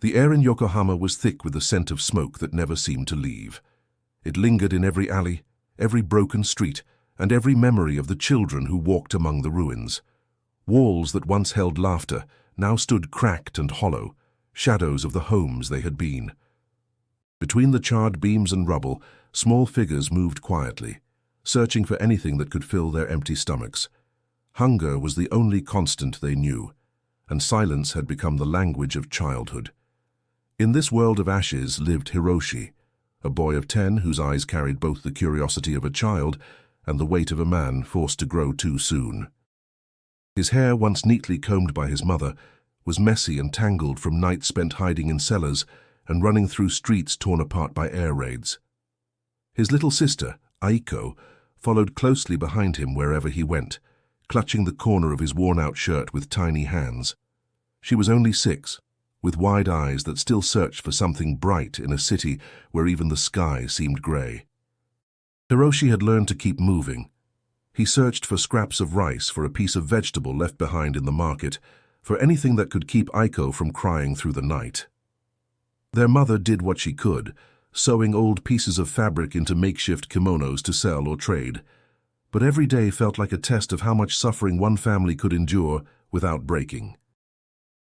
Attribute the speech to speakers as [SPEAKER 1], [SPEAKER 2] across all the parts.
[SPEAKER 1] The air in Yokohama was thick with the scent of smoke that never seemed to leave. It lingered in every alley, every broken street, and every memory of the children who walked among the ruins. Walls that once held laughter now stood cracked and hollow, shadows of the homes they had been. Between the charred beams and rubble, small figures moved quietly, searching for anything that could fill their empty stomachs. Hunger was the only constant they knew, and silence had become the language of childhood. In this world of ashes lived Hiroshi, a boy of 10 whose eyes carried both the curiosity of a child and the weight of a man forced to grow too soon. His hair, once neatly combed by his mother, was messy and tangled from nights spent hiding in cellars and running through streets torn apart by air raids. His little sister, Aiko, followed closely behind him wherever he went, clutching the corner of his worn-out shirt with tiny hands. She was only 6, with wide eyes that still searched for something bright in a city where even the sky seemed grey. Hiroshi had learned to keep moving. He searched for scraps of rice, for a piece of vegetable left behind in the market, for anything that could keep Aiko from crying through the night. Their mother did what she could, sewing old pieces of fabric into makeshift kimonos to sell or trade. But every day felt like a test of how much suffering one family could endure without breaking.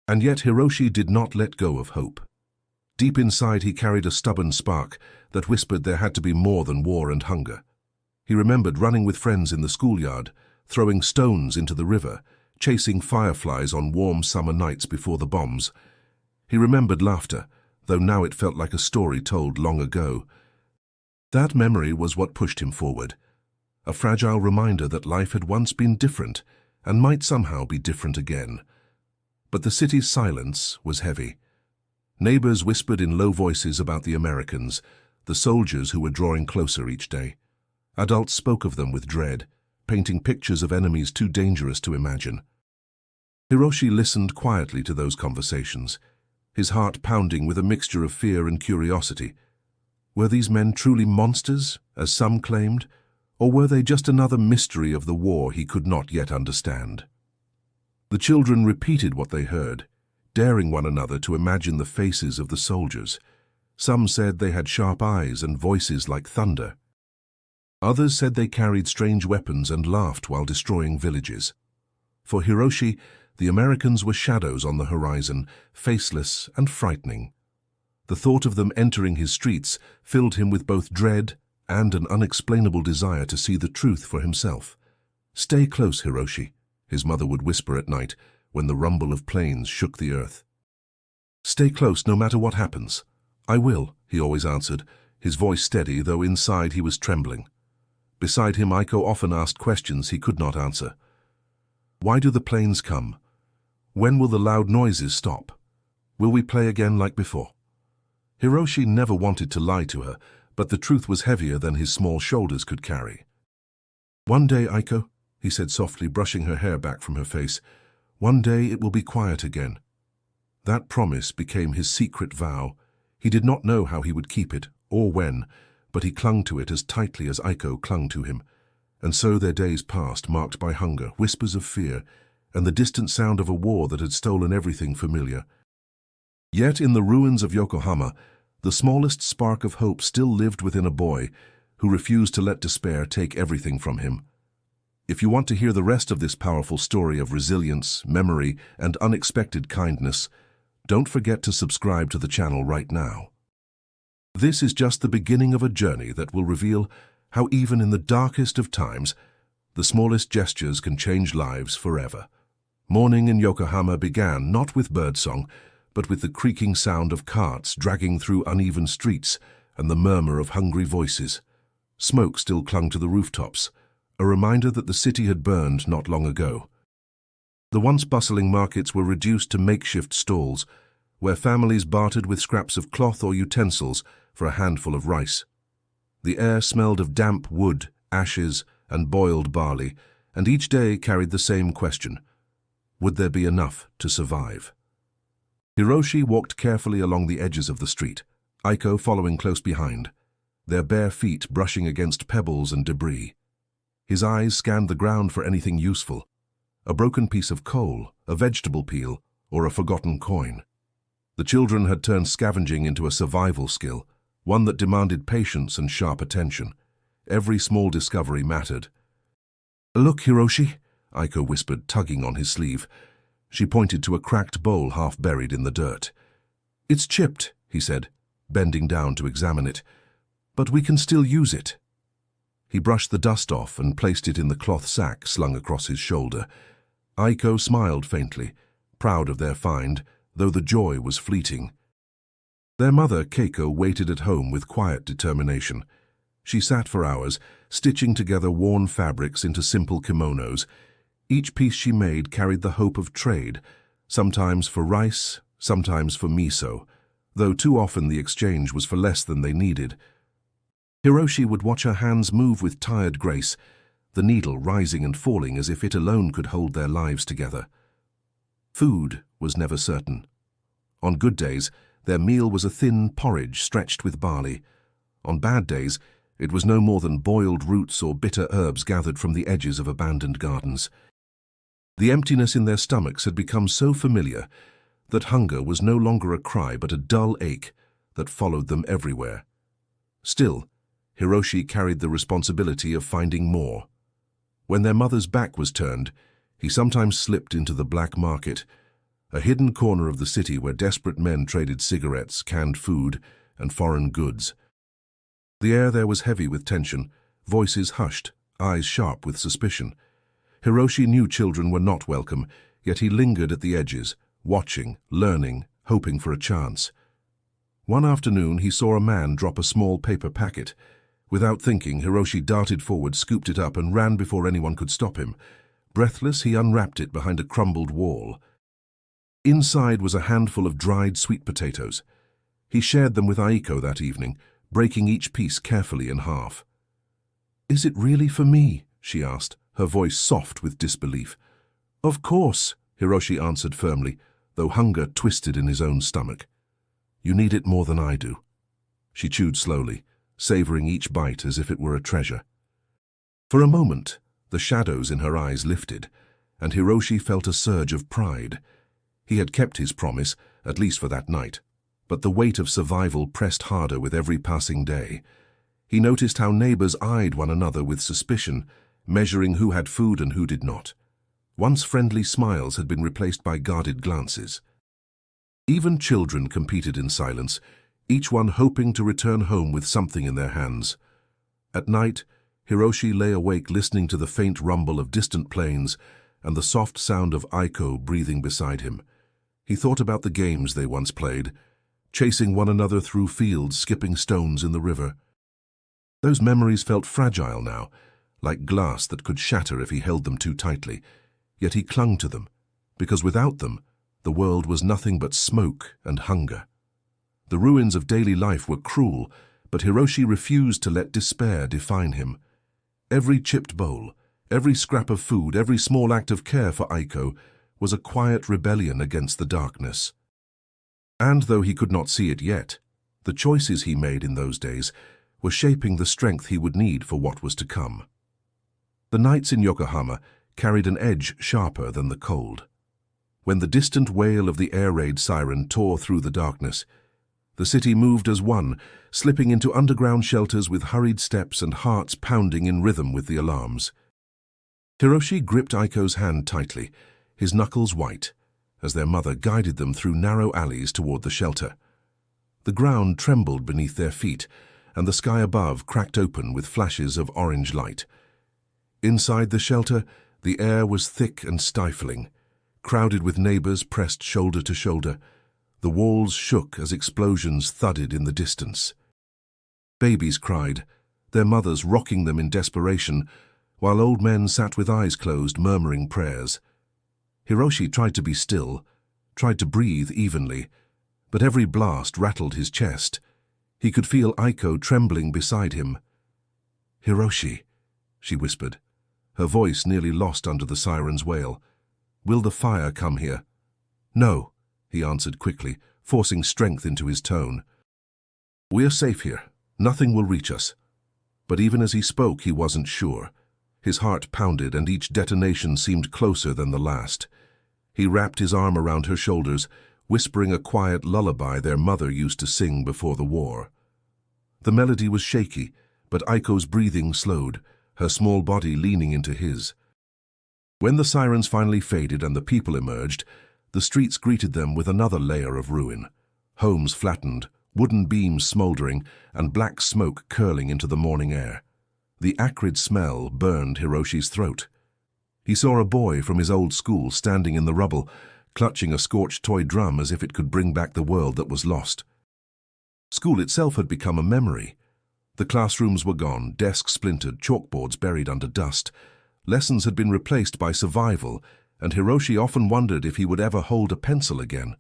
[SPEAKER 1] And yet Hiroshi did not let go of hope. Deep inside he carried a stubborn spark that whispered there had to be more than war and hunger. He remembered running with friends in the schoolyard, throwing stones into the river, chasing fireflies on warm summer nights before the bombs. He remembered laughter, though now it felt like a story told long ago. That memory was what pushed him forward, a fragile reminder that life had once been different and might somehow be different again. But the city's silence was heavy. Neighbors whispered in low voices about the Americans, the soldiers who were drawing closer each day. Adults spoke of them with dread, painting pictures of enemies too dangerous to imagine. Hiroshi listened quietly to those conversations, his heart pounding with a mixture of fear and curiosity. Were these men truly monsters, as some claimed, or were they just another mystery of the war he could not yet understand? The children repeated what they heard, daring one another to imagine the faces of the soldiers. Some said they had sharp eyes and voices like thunder. Others said they carried strange weapons and laughed while destroying villages. For Hiroshi, the Americans were shadows on the horizon, faceless and frightening. The thought of them entering his streets filled him with both dread and an unexplainable desire to see the truth for himself. "Stay close, Hiroshi," his mother would whisper at night when the rumble of planes shook the earth. "Stay close no matter what happens." "I will," he always answered, his voice steady, though inside he was trembling. Beside him, Aiko often asked questions he could not answer. Why do the planes come? When will the loud noises stop? Will we play again like before? Hiroshi never wanted to lie to her, but the truth was heavier than his small shoulders could carry. "One day, Aiko," he said softly, brushing her hair back from her face, "one day it will be quiet again." That promise became his secret vow. He did not know how he would keep it, or when, but he clung to it as tightly as Aiko clung to him. And so their days passed, marked by hunger, whispers of fear, and the distant sound of a war that had stolen everything familiar. Yet in the ruins of Yokohama, the smallest spark of hope still lived within a boy who refused to let despair take everything from him. If you want to hear the rest of this powerful story of resilience, memory, and unexpected kindness, don't forget to subscribe to the channel right now. This is just the beginning of a journey that will reveal how even in the darkest of times, the smallest gestures can change lives forever. Morning in Yokohama began not with birdsong, but with the creaking sound of carts dragging through uneven streets and the murmur of hungry voices. Smoke still clung to the rooftops, a reminder that the city had burned not long ago. The once bustling markets were reduced to makeshift stalls, where families bartered with scraps of cloth or utensils for a handful of rice. The air smelled of damp wood, ashes, and boiled barley, and each day carried the same question: would there be enough to survive? Hiroshi walked carefully along the edges of the street, Aiko following close behind, their bare feet brushing against pebbles and debris. His eyes scanned the ground for anything useful: a broken piece of coal, a vegetable peel, or a forgotten coin. The children had turned scavenging into a survival skill, one that demanded patience and sharp attention. Every small discovery mattered. "Look, Hiroshi," Aiko whispered, tugging on his sleeve. She pointed to a cracked bowl half buried in the dirt. "It's chipped," he said, bending down to examine it. "But we can still use it." He brushed the dust off and placed it in the cloth sack slung across his shoulder. Aiko smiled faintly, proud of their find, though the joy was fleeting. Their mother, Keiko, waited at home with quiet determination. She sat for hours, stitching together worn fabrics into simple kimonos. Each piece she made carried the hope of trade, sometimes for rice, sometimes for miso, though too often the exchange was for less than they needed. Hiroshi would watch her hands move with tired grace, the needle rising and falling as if it alone could hold their lives together. Food was never certain. On good days, their meal was a thin porridge stretched with barley. On bad days, it was no more than boiled roots or bitter herbs gathered from the edges of abandoned gardens. The emptiness in their stomachs had become so familiar that hunger was no longer a cry but a dull ache that followed them everywhere. Still, Hiroshi carried the responsibility of finding more. When their mother's back was turned, he sometimes slipped into the black market, a hidden corner of the city where desperate men traded cigarettes, canned food, and foreign goods. The air there was heavy with tension, voices hushed, eyes sharp with suspicion. Hiroshi knew children were not welcome, yet he lingered at the edges, watching, learning, hoping for a chance. One afternoon he saw a man drop a small paper packet. Without thinking, Hiroshi darted forward, scooped it up, and ran before anyone could stop him. Breathless, he unwrapped it behind a crumbled wall. Inside was a handful of dried sweet potatoes. He shared them with Aiko that evening, breaking each piece carefully in half. "Is it really for me?" she asked, her voice soft with disbelief. "Of course," Hiroshi answered firmly, though hunger twisted in his own stomach. "You need it more than I do." She chewed slowly, savoring each bite as if it were a treasure. For a moment, the shadows in her eyes lifted, and Hiroshi felt a surge of pride. He had kept his promise, at least for that night, but the weight of survival pressed harder with every passing day. He noticed how neighbors eyed one another with suspicion, measuring who had food and who did not. Once friendly smiles had been replaced by guarded glances. Even children competed in silence, each one hoping to return home with something in their hands. At night, Hiroshi lay awake listening to the faint rumble of distant planes and the soft sound of Aiko breathing beside him. He thought about the games they once played, chasing one another through fields, skipping stones in the river. Those memories felt fragile now, like glass that could shatter if he held them too tightly. Yet he clung to them, because without them, the world was nothing but smoke and hunger. The ruins of daily life were cruel, but Hiroshi refused to let despair define him. Every chipped bowl, every scrap of food, every small act of care for Aiko was a quiet rebellion against the darkness. And though he could not see it yet, the choices he made in those days were shaping the strength he would need for what was to come. The nights in Yokohama carried an edge sharper than the cold. When the distant wail of the air raid siren tore through the darkness, the city moved as one, slipping into underground shelters with hurried steps and hearts pounding in rhythm with the alarms. Hiroshi gripped Aiko's hand tightly, his knuckles white, as their mother guided them through narrow alleys toward the shelter. The ground trembled beneath their feet, and the sky above cracked open with flashes of orange light. Inside the shelter, the air was thick and stifling, crowded with neighbors pressed shoulder to shoulder. The walls shook as explosions thudded in the distance. Babies cried, their mothers rocking them in desperation, while old men sat with eyes closed, murmuring prayers. Hiroshi tried to be still, tried to breathe evenly, but every blast rattled his chest. He could feel Aiko trembling beside him. "Hiroshi," she whispered, her voice nearly lost under the siren's wail. "Will the fire come here?" "No," he answered quickly, forcing strength into his tone. "We're safe here. Nothing will reach us." But even as he spoke, he wasn't sure. His heart pounded, and each detonation seemed closer than the last. He wrapped his arm around her shoulders, whispering a quiet lullaby their mother used to sing before the war. The melody was shaky, but Aiko's breathing slowed, her small body leaning into his. When the sirens finally faded and the people emerged, the streets greeted them with another layer of ruin. Homes flattened, wooden beams smoldering, and black smoke curling into the morning air. The acrid smell burned Hiroshi's throat. He saw a boy from his old school standing in the rubble, clutching a scorched toy drum as if it could bring back the world that was lost. School itself had become a memory. The classrooms were gone, desks splintered, chalkboards buried under dust. Lessons had been replaced by survival, and Hiroshi often wondered if he would ever hold a pencil again.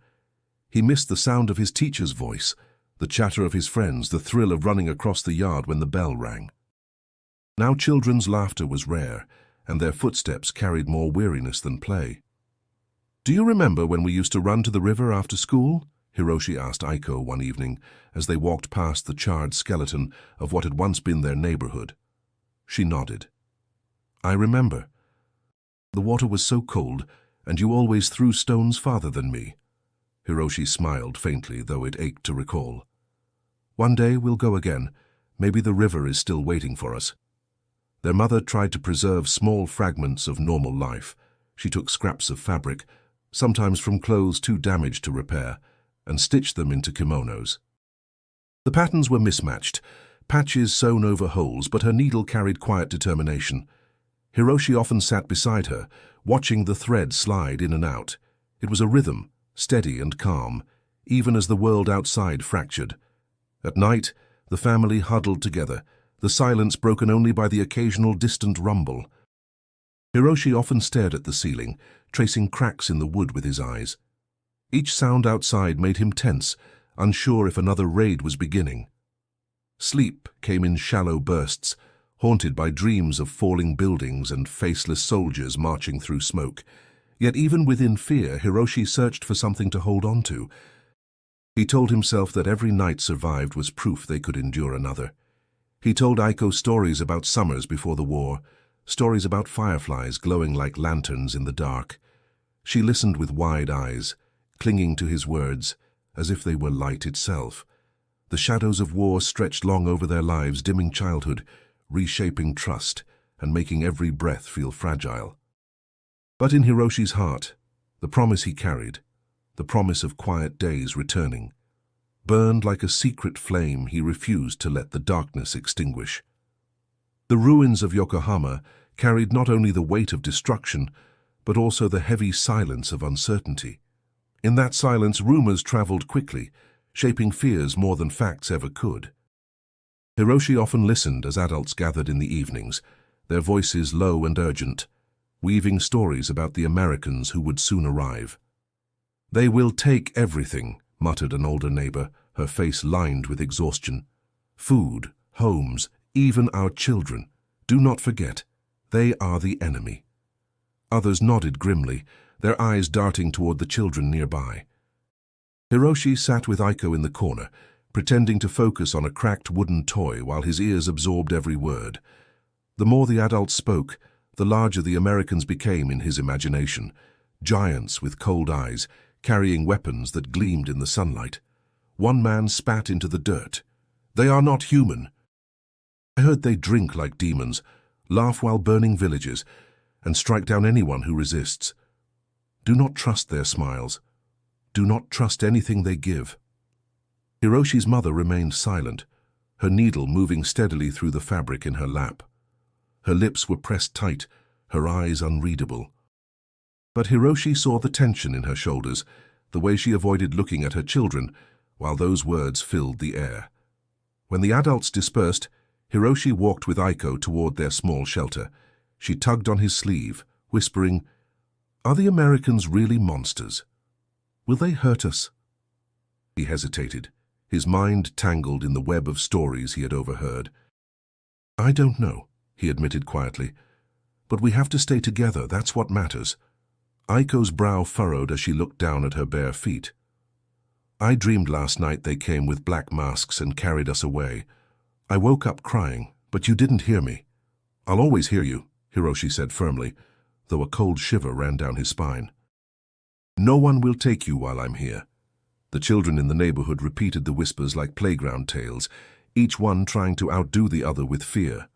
[SPEAKER 1] He missed the sound of his teacher's voice, the chatter of his friends, the thrill of running across the yard when the bell rang. Now children's laughter was rare, and their footsteps carried more weariness than play. "Do you remember when we used to run to the river after school?" Hiroshi asked Aiko one evening as they walked past the charred skeleton of what had once been their neighborhood. She nodded. "I remember. The water was so cold, and you always threw stones farther than me." Hiroshi smiled faintly, though it ached to recall. "One day we'll go again. Maybe the river is still waiting for us." Their mother tried to preserve small fragments of normal life. She took scraps of fabric, sometimes from clothes too damaged to repair, and stitched them into kimonos. The patterns were mismatched, patches sewn over holes, but her needle carried quiet determination. Hiroshi often sat beside her, watching the thread slide in and out. It was a rhythm, steady and calm, even as the world outside fractured. At night, the family huddled together, the silence broken only by the occasional distant rumble. Hiroshi often stared at the ceiling, tracing cracks in the wood with his eyes. Each sound outside made him tense, unsure if another raid was beginning. Sleep came in shallow bursts, haunted by dreams of falling buildings and faceless soldiers marching through smoke. Yet even within fear, Hiroshi searched for something to hold on to. He told himself that every night survived was proof they could endure another. He told Aiko stories about summers before the war, stories about fireflies glowing like lanterns in the dark. She listened with wide eyes, clinging to his words as if they were light itself. The shadows of war stretched long over their lives, dimming childhood, reshaping trust, and making every breath feel fragile. But in Hiroshi's heart, the promise he carried, the promise of quiet days returning, burned like a secret flame he refused to let the darkness extinguish. The ruins of Yokohama carried not only the weight of destruction, but also the heavy silence of uncertainty. In that silence, rumors traveled quickly, shaping fears more than facts ever could. Hiroshi often listened as adults gathered in the evenings, their voices low and urgent, weaving stories about the Americans who would soon arrive. "They will take everything," muttered an older neighbor, her face lined with exhaustion. "Food, homes, even our children. Do not forget, they are the enemy." Others nodded grimly, their eyes darting toward the children nearby. Hiroshi sat with Aiko in the corner, pretending to focus on a cracked wooden toy while his ears absorbed every word. The more the adults spoke, the larger the Americans became in his imagination, giants with cold eyes, carrying weapons that gleamed in the sunlight. One man spat into the dirt. "They are not human. I heard they drink like demons, laugh while burning villages, and strike down anyone who resists. Do not trust their smiles. Do not trust anything they give." Hiroshi's mother remained silent, her needle moving steadily through the fabric in her lap. Her lips were pressed tight, her eyes unreadable. But Hiroshi saw the tension in her shoulders, the way she avoided looking at her children, while those words filled the air. When the adults dispersed, Hiroshi walked with Aiko toward their small shelter. She tugged on his sleeve, whispering, "Are the Americans really monsters? Will they hurt us?" He hesitated, his mind tangled in the web of stories he had overheard. "I don't know," he admitted quietly, "but we have to stay together, that's what matters." Aiko's brow furrowed as she looked down at her bare feet. "I dreamed last night they came with black masks and carried us away. I woke up crying, but you didn't hear me." "I'll always hear you," Hiroshi said firmly, though a cold shiver ran down his spine. "No one will take you while I'm here. The children in the neighborhood repeated the whispers like playground tales, each one trying to outdo the other with fear.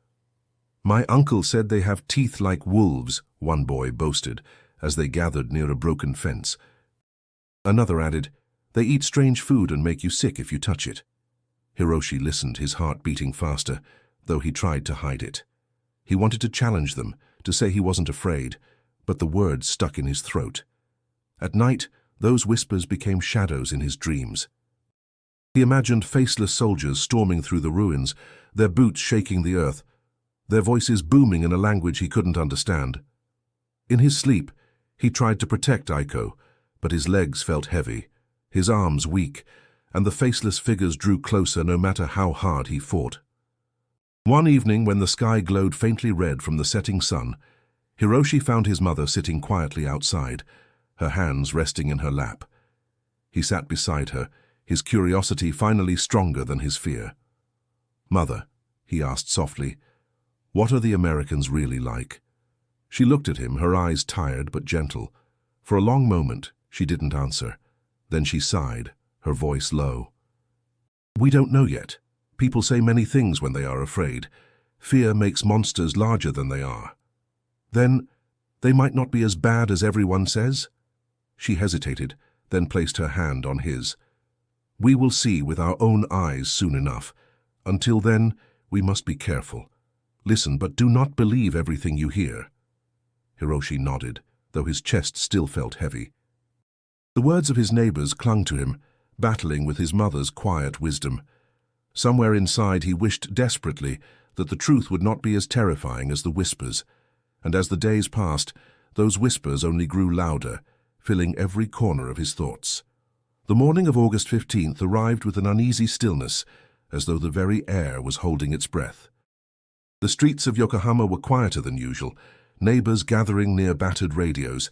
[SPEAKER 1] "My uncle said they have teeth like wolves," one boy boasted, as they gathered near a broken fence. Another added, "They eat strange food and make you sick if you touch it." Hiroshi listened, his heart beating faster, though he tried to hide it. He wanted to challenge them, to say he wasn't afraid, but the words stuck in his throat. At night, those whispers became shadows in his dreams. He imagined faceless soldiers storming through the ruins, their boots shaking the earth, their voices booming in a language he couldn't understand. In his sleep, he tried to protect Aiko, but his legs felt heavy, his arms weak, and the faceless figures drew closer no matter how hard he fought. One evening, when the sky glowed faintly red from the setting sun, Hiroshi found his mother sitting quietly outside, her hands resting in her lap. He sat beside her, his curiosity finally stronger than his fear. "Mother," he asked softly, "what are the Americans really like?" She looked at him, her eyes tired but gentle. For a long moment, she didn't answer. Then she sighed, her voice low. "We don't know yet. People say many things when they are afraid. Fear makes monsters larger than they are. Then, they might not be as bad as everyone says?" She hesitated, then placed her hand on his. "We will see with our own eyes soon enough. Until then, we must be careful. Listen, but do not believe everything you hear." Hiroshi nodded, though his chest still felt heavy. The words of his neighbors clung to him, battling with his mother's quiet wisdom. Somewhere inside he wished desperately that the truth would not be as terrifying as the whispers, and as the days passed, those whispers only grew louder, filling every corner of his thoughts. The morning of August 15th arrived with an uneasy stillness, as though the very air was holding its breath. The streets of Yokohama were quieter than usual, neighbors gathering near battered radios,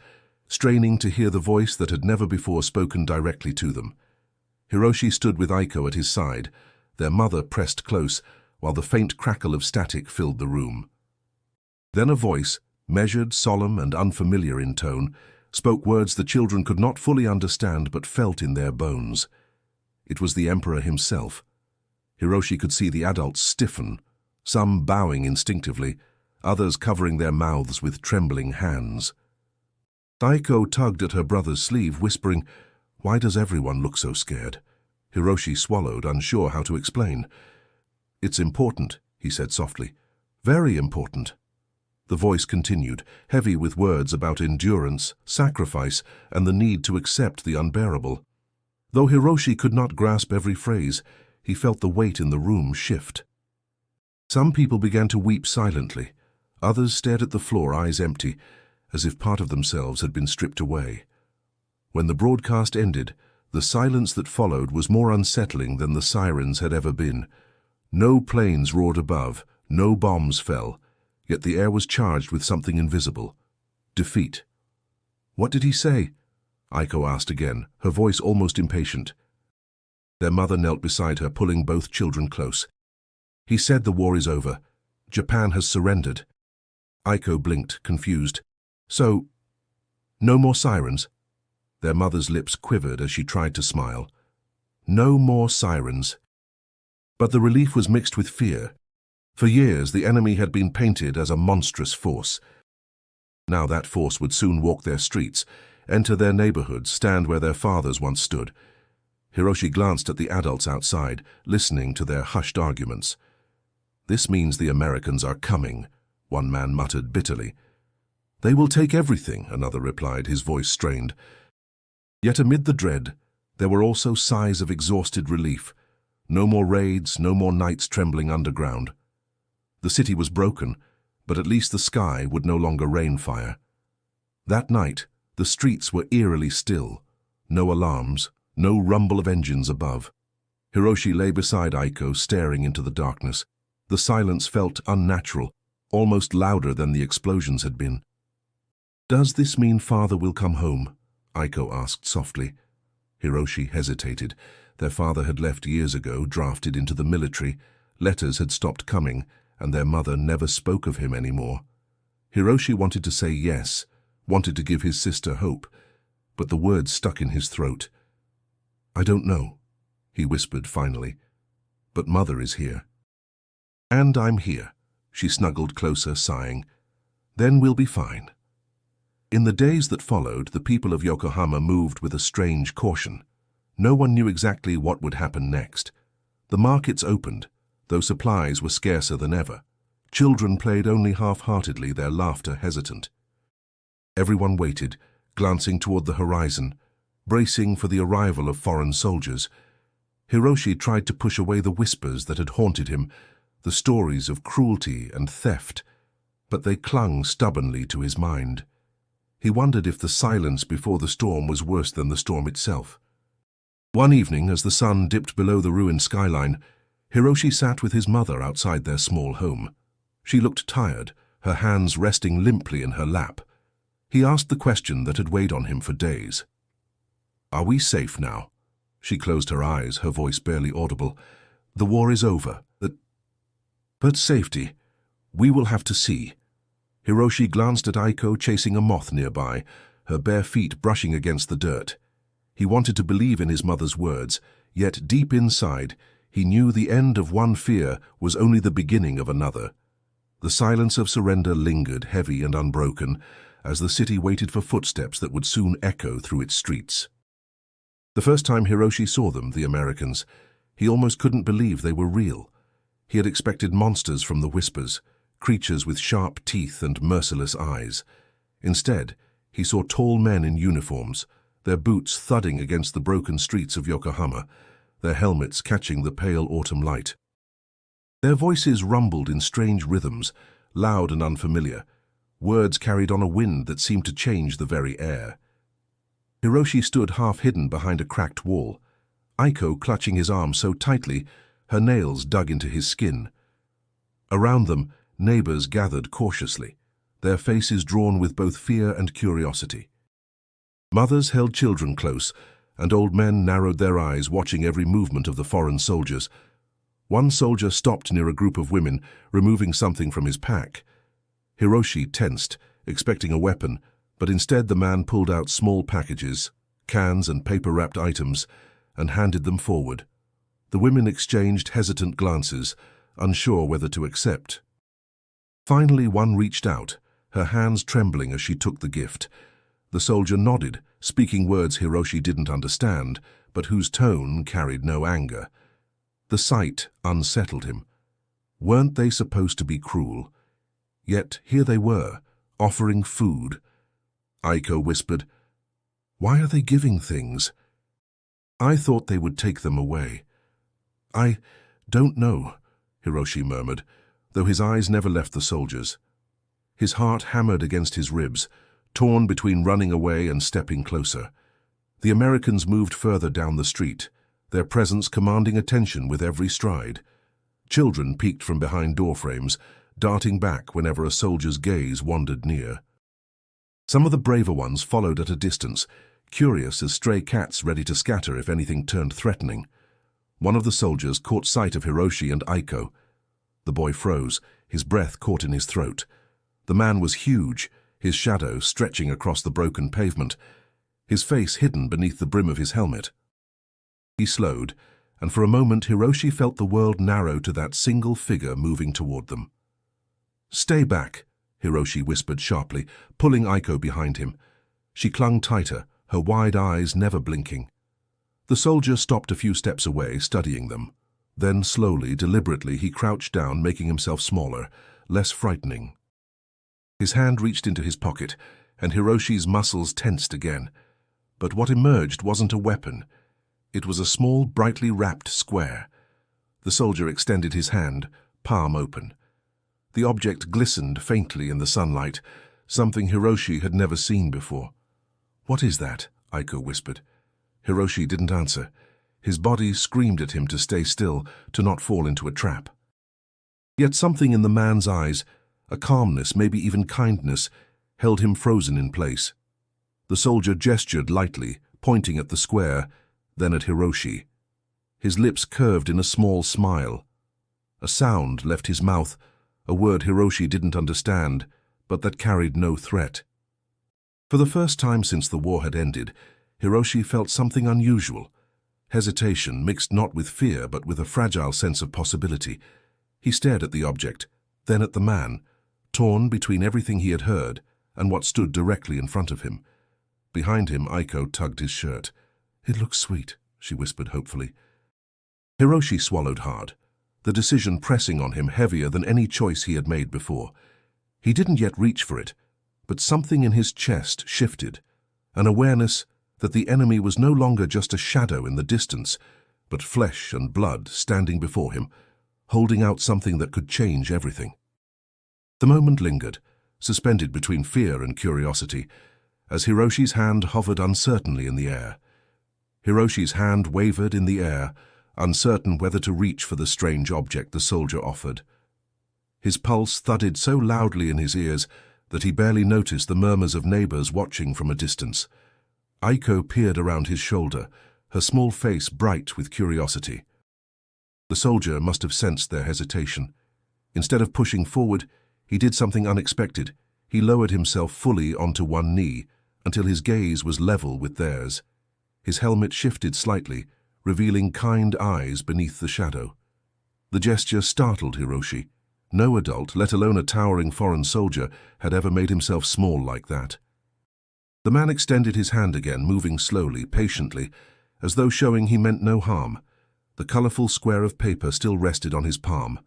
[SPEAKER 1] straining to hear the voice that had never before spoken directly to them. Hiroshi stood with Aiko at his side, their mother pressed close, while the faint crackle of static filled the room. Then a voice, measured, solemn, and unfamiliar in tone, spoke words the children could not fully understand but felt in their bones. It was the Emperor himself. Hiroshi could see the adults stiffen, some bowing instinctively, others covering their mouths with trembling hands. Aiko tugged at her brother's sleeve, whispering, "Why does everyone look so scared?" Hiroshi swallowed, unsure how to explain. "It's important," he said softly. "Very important." The voice continued, heavy with words about endurance, sacrifice, and the need to accept the unbearable. Though Hiroshi could not grasp every phrase, he felt the weight in the room shift. Some people began to weep silently. Others stared at the floor, eyes empty, as if part of themselves had been stripped away. When the broadcast ended, the silence that followed was more unsettling than the sirens had ever been. No planes roared above, no bombs fell, yet the air was charged with something invisible. Defeat. "What did he say?" Aiko asked again, her voice almost impatient. Their mother knelt beside her, pulling both children close. "He said the war is over. Japan has surrendered." Aiko blinked, confused. "So, no more sirens?" Their mother's lips quivered as she tried to smile. No more sirens. But the relief was mixed with fear. For years, the enemy had been painted as a monstrous force. Now that force would soon walk their streets, enter their neighborhoods, stand where their fathers once stood. Hiroshi glanced at the adults outside, listening to their hushed arguments. "This means the Americans are coming," one man muttered bitterly. "They will take everything," another replied, his voice strained. Yet amid the dread, there were also sighs of exhausted relief. No more raids, no more nights trembling underground. The city was broken, but at least the sky would no longer rain fire. That night, the streets were eerily still. No alarms, no rumble of engines above. Hiroshi lay beside Aiko, staring into the darkness. The silence felt unnatural, almost louder than the explosions had been. "Does this mean father will come home?" Aiko asked softly. Hiroshi hesitated. Their father had left years ago, drafted into the military. Letters had stopped coming, and their mother never spoke of him anymore. Hiroshi wanted to say yes, wanted to give his sister hope, but the words stuck in his throat. I don't know, he whispered finally, but Mother is here. And I'm here, she snuggled closer, sighing. Then we'll be fine. In the days that followed, the people of Yokohama moved with a strange caution. No one knew exactly what would happen next. The markets opened, though supplies were scarcer than ever. Children played only half-heartedly, their laughter hesitant. Everyone waited, glancing toward the horizon, bracing for the arrival of foreign soldiers. Hiroshi tried to push away the whispers that had haunted him, the stories of cruelty and theft, but they clung stubbornly to his mind. He wondered if the silence before the storm was worse than the storm itself. One evening, as the sun dipped below the ruined skyline, Hiroshi sat with his mother outside their small home. She looked tired, her hands resting limply in her lap. He asked the question that had weighed on him for days. "Are we safe now?" She closed her eyes, her voice barely audible. "The war is over. But safety, we will have to see." Hiroshi glanced at Aiko chasing a moth nearby, her bare feet brushing against the dirt. He wanted to believe in his mother's words, yet deep inside, he knew the end of one fear was only the beginning of another. The silence of surrender lingered, heavy and unbroken, as the city waited for footsteps that would soon echo through its streets. The first time Hiroshi saw them, the Americans, he almost couldn't believe they were real. He had expected monsters from the whispers, creatures with sharp teeth and merciless eyes. Instead, he saw tall men in uniforms, their boots thudding against the broken streets of Yokohama, their helmets catching the pale autumn light. Their voices rumbled in strange rhythms, loud and unfamiliar. Words carried on a wind that seemed to change the very air. Hiroshi stood half-hidden behind a cracked wall, Aiko clutching his arm so tightly, her nails dug into his skin. Around them, neighbors gathered cautiously, their faces drawn with both fear and curiosity. Mothers held children close, and old men narrowed their eyes, watching every movement of the foreign soldiers. One soldier stopped near a group of women, removing something from his pack. Hiroshi tensed, expecting a weapon, but instead the man pulled out small packages, cans and paper-wrapped items, and handed them forward. The women exchanged hesitant glances, unsure whether to accept. Finally, one reached out, her hands trembling as she took the gift. The soldier nodded, speaking words Hiroshi didn't understand, but whose tone carried no anger. The sight unsettled him. Weren't they supposed to be cruel? Yet here they were, offering food. Aiko whispered, "Why are they giving things?" "I thought they would take them away." "I don't know," Hiroshi murmured, though his eyes never left the soldiers. His heart hammered against his ribs, torn between running away and stepping closer. The Americans moved further down the street, their presence commanding attention with every stride. Children peeked from behind doorframes, darting back whenever a soldier's gaze wandered near. Some of the braver ones followed at a distance, curious as stray cats ready to scatter if anything turned threatening. One of the soldiers caught sight of Hiroshi and Aiko. The boy froze, his breath caught in his throat. The man was huge, his shadow stretching across the broken pavement, his face hidden beneath the brim of his helmet. He slowed, and for a moment Hiroshi felt the world narrow to that single figure moving toward them. "Stay back," Hiroshi whispered sharply, pulling Aiko behind him. She clung tighter, her wide eyes never blinking. The soldier stopped a few steps away, studying them. Then slowly, deliberately, he crouched down, making himself smaller, less frightening. His hand reached into his pocket, and Hiroshi's muscles tensed again. But what emerged wasn't a weapon. It was a small, brightly wrapped square. The soldier extended his hand, palm open. The object glistened faintly in the sunlight, something Hiroshi had never seen before. "What is that?" Aiko whispered. Hiroshi didn't answer. His body screamed at him to stay still, to not fall into a trap. Yet something in the man's eyes, a calmness, maybe even kindness, held him frozen in place. The soldier gestured lightly, pointing at the square, then at Hiroshi. His lips curved in a small smile. A sound left his mouth, a word Hiroshi didn't understand, but that carried no threat. For the first time since the war had ended, Hiroshi felt something unusual. hesitation mixed not with fear but with a fragile sense of possibility. He stared at the object, then at the man, torn between everything he had heard and what stood directly in front of him. Behind him, Aiko tugged his shirt. "It looks sweet," she whispered hopefully. Hiroshi swallowed hard, the decision pressing on him heavier than any choice he had made before. He didn't yet reach for it, but something in his chest shifted, an awareness that the enemy was no longer just a shadow in the distance, but flesh and blood standing before him, holding out something that could change everything. The moment lingered, suspended between fear and curiosity, as Hiroshi's hand hovered uncertainly in the air. Hiroshi's hand wavered in the air, uncertain whether to reach for the strange object the soldier offered. His pulse thudded so loudly in his ears that he barely noticed the murmurs of neighbors watching from a distance. Aiko peered around his shoulder, her small face bright with curiosity. The soldier must have sensed their hesitation. Instead of pushing forward, he did something unexpected. He lowered himself fully onto one knee until his gaze was level with theirs. His helmet shifted slightly, revealing kind eyes beneath the shadow. The gesture startled Hiroshi. No adult, let alone a towering foreign soldier, had ever made himself small like that. The man extended his hand again, moving slowly, patiently, as though showing he meant no harm. The colorful square of paper still rested on his palm.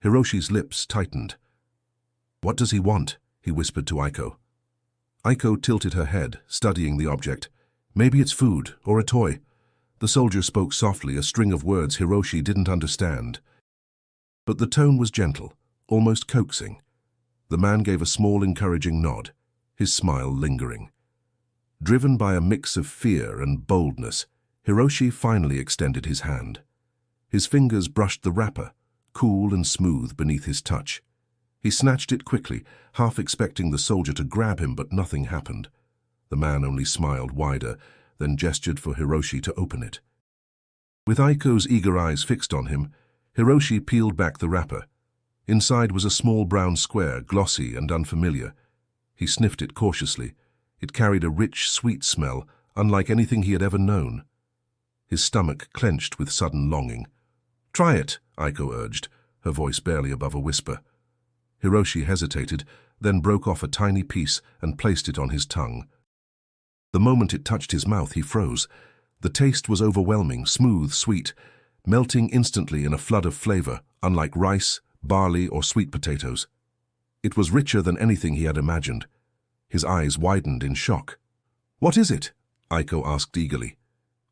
[SPEAKER 1] Hiroshi's lips tightened. "What does he want?" he whispered to Aiko. Aiko tilted her head, studying the object. "Maybe it's food, or a toy." The soldier spoke softly, a string of words Hiroshi didn't understand. But the tone was gentle, almost coaxing. The man gave a small, encouraging nod, his smile lingering. Driven by a mix of fear and boldness, Hiroshi finally extended his hand. His fingers brushed the wrapper, cool and smooth beneath his touch. He snatched it quickly, half expecting the soldier to grab him, but nothing happened. The man only smiled wider, then gestured for Hiroshi to open it. With Aiko's eager eyes fixed on him, Hiroshi peeled back the wrapper. Inside was a small brown square, glossy and unfamiliar. He sniffed it cautiously. It carried a rich, sweet smell, unlike anything he had ever known. His stomach clenched with sudden longing. "Try it," Aiko urged, her voice barely above a whisper. Hiroshi hesitated, then broke off a tiny piece and placed it on his tongue. The moment it touched his mouth, he froze. The taste was overwhelming, smooth, sweet, melting instantly in a flood of flavor, unlike rice, barley, or sweet potatoes. It was richer than anything he had imagined. His eyes widened in shock. "What is it?" Aiko asked eagerly.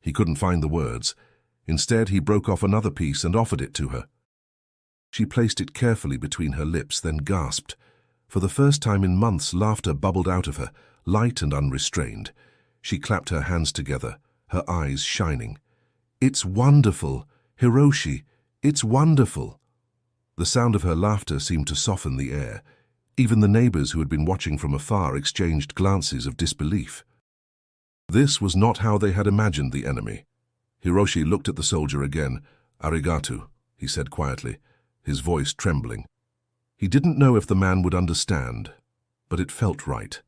[SPEAKER 1] He couldn't find the words. Instead, he broke off another piece and offered it to her. She placed it carefully between her lips, then gasped. For the first time in months, laughter bubbled out of her, light and unrestrained. She clapped her hands together, her eyes shining. "It's wonderful, Hiroshi, it's wonderful." The sound of her laughter seemed to soften the air. Even the neighbors who had been watching from afar exchanged glances of disbelief. This was not how they had imagined the enemy. Hiroshi looked at the soldier again. "Arigato," he said quietly, his voice trembling. He didn't know if the man would understand, but it felt right.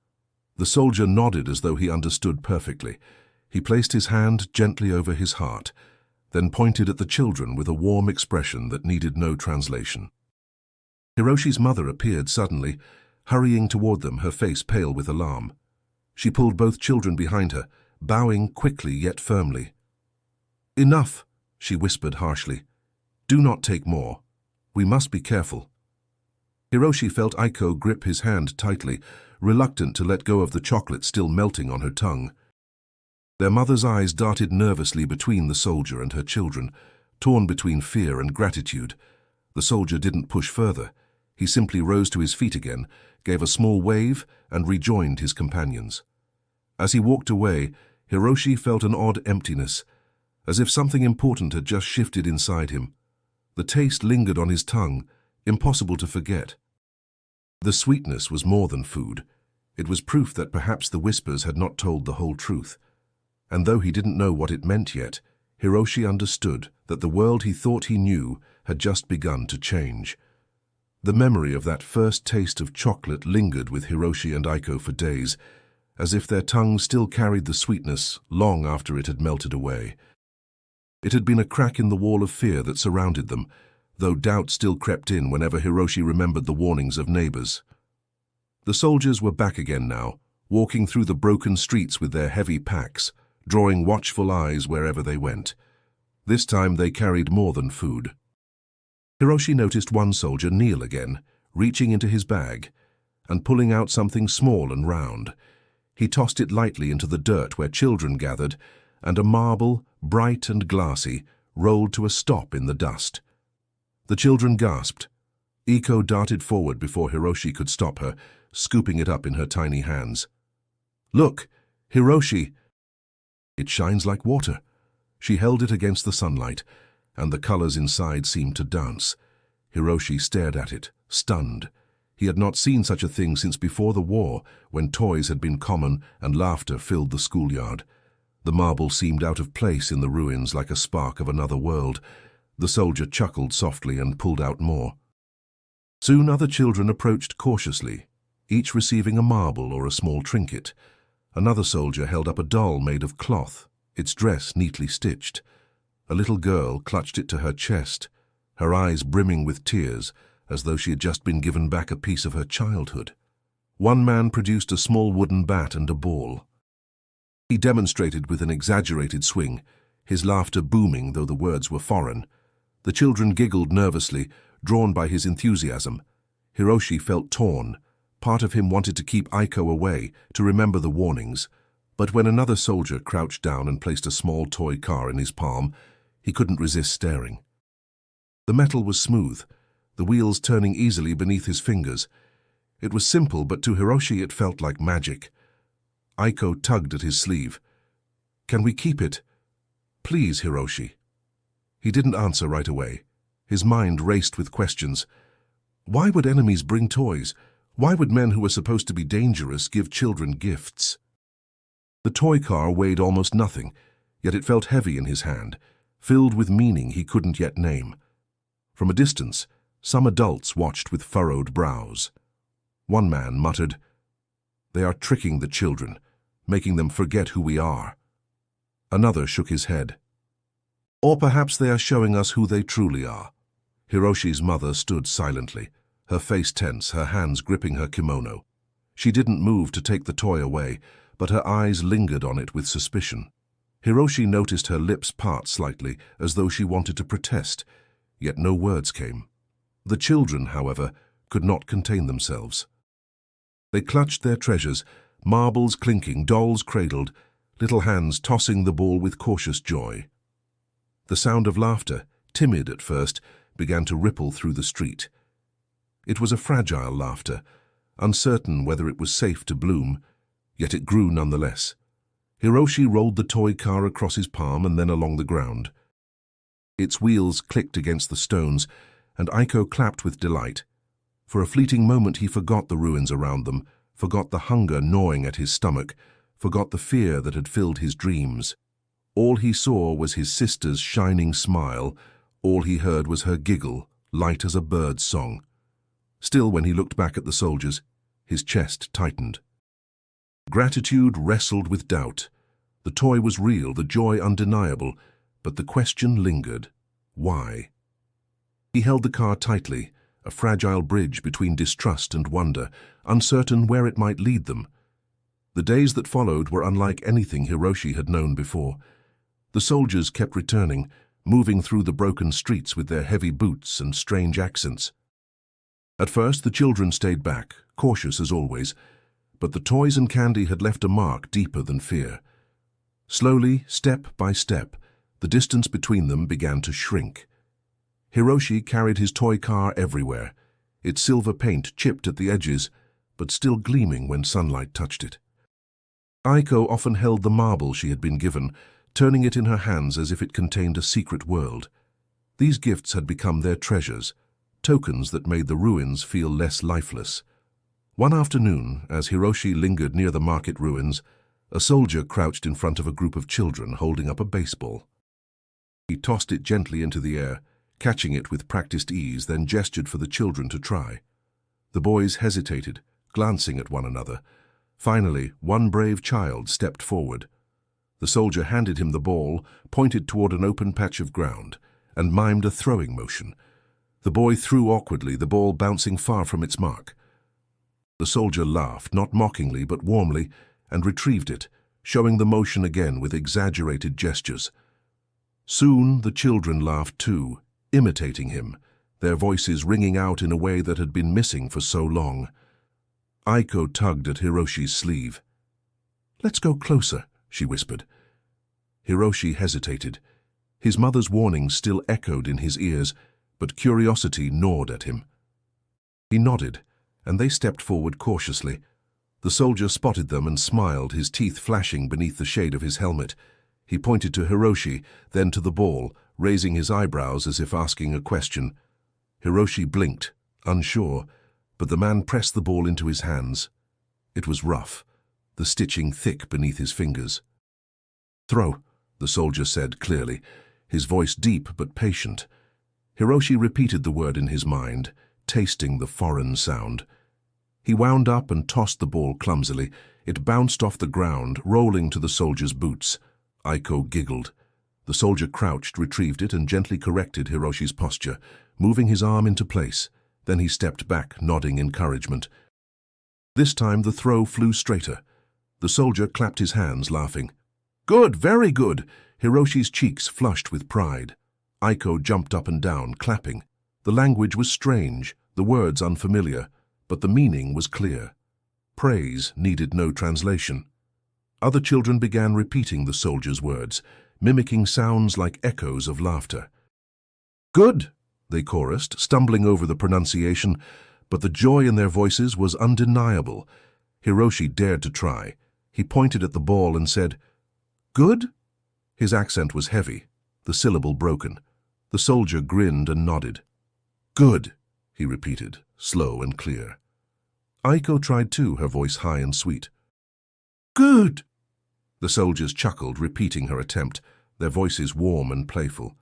[SPEAKER 1] The soldier nodded as though he understood perfectly. He placed his hand gently over his heart, then pointed at the children with a warm expression that needed no translation. Hiroshi's mother appeared suddenly, hurrying toward them, her face pale with alarm. She pulled both children behind her, bowing quickly yet firmly. "Enough," she whispered harshly. "Do not take more. We must be careful." Hiroshi felt Aiko grip his hand tightly, reluctant to let go of the chocolate still melting on her tongue. Their mother's eyes darted nervously between the soldier and her children, torn between fear and gratitude. The soldier didn't push further. He simply rose to his feet again, gave a small wave, and rejoined his companions. As he walked away, Hiroshi felt an odd emptiness, as if something important had just shifted inside him. The taste lingered on his tongue, impossible to forget. The sweetness was more than food. It was proof that perhaps the whispers had not told the whole truth. And though he didn't know what it meant yet, Hiroshi understood that the world he thought he knew had just begun to change. The memory of that first taste of chocolate lingered with Hiroshi and Aiko for days, as if their tongues still carried the sweetness long after it had melted away. It had been a crack in the wall of fear that surrounded them, though doubt still crept in whenever Hiroshi remembered the warnings of neighbors. The soldiers were back again now, walking through the broken streets with their heavy packs, drawing watchful eyes wherever they went. This time they carried more than food. Hiroshi noticed one soldier kneel again, reaching into his bag, and pulling out something small and round. He tossed it lightly into the dirt where children gathered, and a marble, bright and glassy, rolled to a stop in the dust. The children gasped. Iko darted forward before Hiroshi could stop her, scooping it up in her tiny hands. "Look, Hiroshi! It shines like water." She held it against the sunlight, and the colors inside seemed to dance. Hiroshi stared at it, stunned. He had not seen such a thing since before the war, when toys had been common and laughter filled the schoolyard. The marble seemed out of place in the ruins, like a spark of another world. The soldier chuckled softly and pulled out more. Soon other children approached cautiously, each receiving a marble or a small trinket. Another soldier held up a doll made of cloth, its dress neatly stitched. A little girl clutched it to her chest, her eyes brimming with tears, as though she had just been given back a piece of her childhood. One man produced a small wooden bat and a ball. He demonstrated with an exaggerated swing, his laughter booming though the words were foreign. The children giggled nervously, drawn by his enthusiasm. Hiroshi felt torn. Part of him wanted to keep Aiko away, to remember the warnings. But when another soldier crouched down and placed a small toy car in his palm, he couldn't resist staring. The metal was smooth, the wheels turning easily beneath his fingers. It was simple, but to Hiroshi it felt like magic. Aiko tugged at his sleeve. "Can we keep it? Please, Hiroshi." He didn't answer right away. His mind raced with questions. Why would enemies bring toys? Why would men who were supposed to be dangerous give children gifts? The toy car weighed almost nothing, yet it felt heavy in his hand, filled with meaning he couldn't yet name. From a distance, some adults watched with furrowed brows. One man muttered, "They are tricking the children, making them forget who we are." Another shook his head. "Or perhaps they are showing us who they truly are." Hiroshi's mother stood silently, her face tense, her hands gripping her kimono. She didn't move to take the toy away, but her eyes lingered on it with suspicion. Hiroshi noticed her lips part slightly, as though she wanted to protest, yet no words came. The children, however, could not contain themselves. They clutched their treasures, marbles clinking, dolls cradled, little hands tossing the ball with cautious joy. The sound of laughter, timid at first, began to ripple through the street. It was a fragile laughter, uncertain whether it was safe to bloom, yet it grew nonetheless. Hiroshi rolled the toy car across his palm and then along the ground. Its wheels clicked against the stones, and Aiko clapped with delight. For a fleeting moment he forgot the ruins around them, forgot the hunger gnawing at his stomach, forgot the fear that had filled his dreams. All he saw was his sister's shining smile, all he heard was her giggle, light as a bird's song. Still, when he looked back at the soldiers, his chest tightened. Gratitude wrestled with doubt. The toy was real, the joy undeniable, but the question lingered. Why? He held the car tightly, a fragile bridge between distrust and wonder, uncertain where it might lead them. The days that followed were unlike anything Hiroshi had known before. The soldiers kept returning, moving through the broken streets with their heavy boots and strange accents. At first the children stayed back, cautious as always, but the toys and candy had left a mark deeper than fear. Slowly, step by step, the distance between them began to shrink. Hiroshi carried his toy car everywhere, its silver paint chipped at the edges, but still gleaming when sunlight touched it. Aiko often held the marble she had been given, turning it in her hands as if it contained a secret world. These gifts had become their treasures, tokens that made the ruins feel less lifeless. One afternoon, as Hiroshi lingered near the market ruins, a soldier crouched in front of a group of children holding up a baseball. He tossed it gently into the air, catching it with practiced ease, then gestured for the children to try. The boys hesitated, glancing at one another. Finally, one brave child stepped forward. The soldier handed him the ball, pointed toward an open patch of ground, and mimed a throwing motion. The boy threw awkwardly, the ball bouncing far from its mark. The soldier laughed, not mockingly but warmly, and retrieved it, showing the motion again with exaggerated gestures. Soon the children laughed too, imitating him, their voices ringing out in a way that had been missing for so long. Aiko tugged at Hiroshi's sleeve. "Let's go closer," she whispered. Hiroshi hesitated. His mother's warning still echoed in his ears, but curiosity gnawed at him. He nodded, and they stepped forward cautiously. The soldier spotted them and smiled, his teeth flashing beneath the shade of his helmet. He pointed to Hiroshi, then to the ball, raising his eyebrows as if asking a question. Hiroshi blinked, unsure, but the man pressed the ball into his hands. It was rough, the stitching thick beneath his fingers. "Throw," the soldier said clearly, his voice deep but patient. Hiroshi repeated the word in his mind, tasting the foreign sound. He wound up and tossed the ball clumsily. It bounced off the ground, rolling to the soldier's boots. Aiko giggled. The soldier crouched, retrieved it, and gently corrected Hiroshi's posture, moving his arm into place. Then he stepped back, nodding encouragement. This time the throw flew straighter. The soldier clapped his hands, laughing. "Good, very good!" Hiroshi's cheeks flushed with pride. Aiko jumped up and down, clapping. The language was strange, the words unfamiliar, but the meaning was clear. Praise needed no translation. Other children began repeating the soldier's words, mimicking sounds like echoes of laughter. "Good!" they chorused, stumbling over the pronunciation, but the joy in their voices was undeniable. Hiroshi dared to try. He pointed at the ball and said, "Good?" His accent was heavy, the syllable broken. The soldier grinned and nodded. "Good," he repeated, slow and clear. Aiko tried too, her voice high and sweet. "Good!" The soldiers chuckled, repeating her attempt, their voices warm and playful.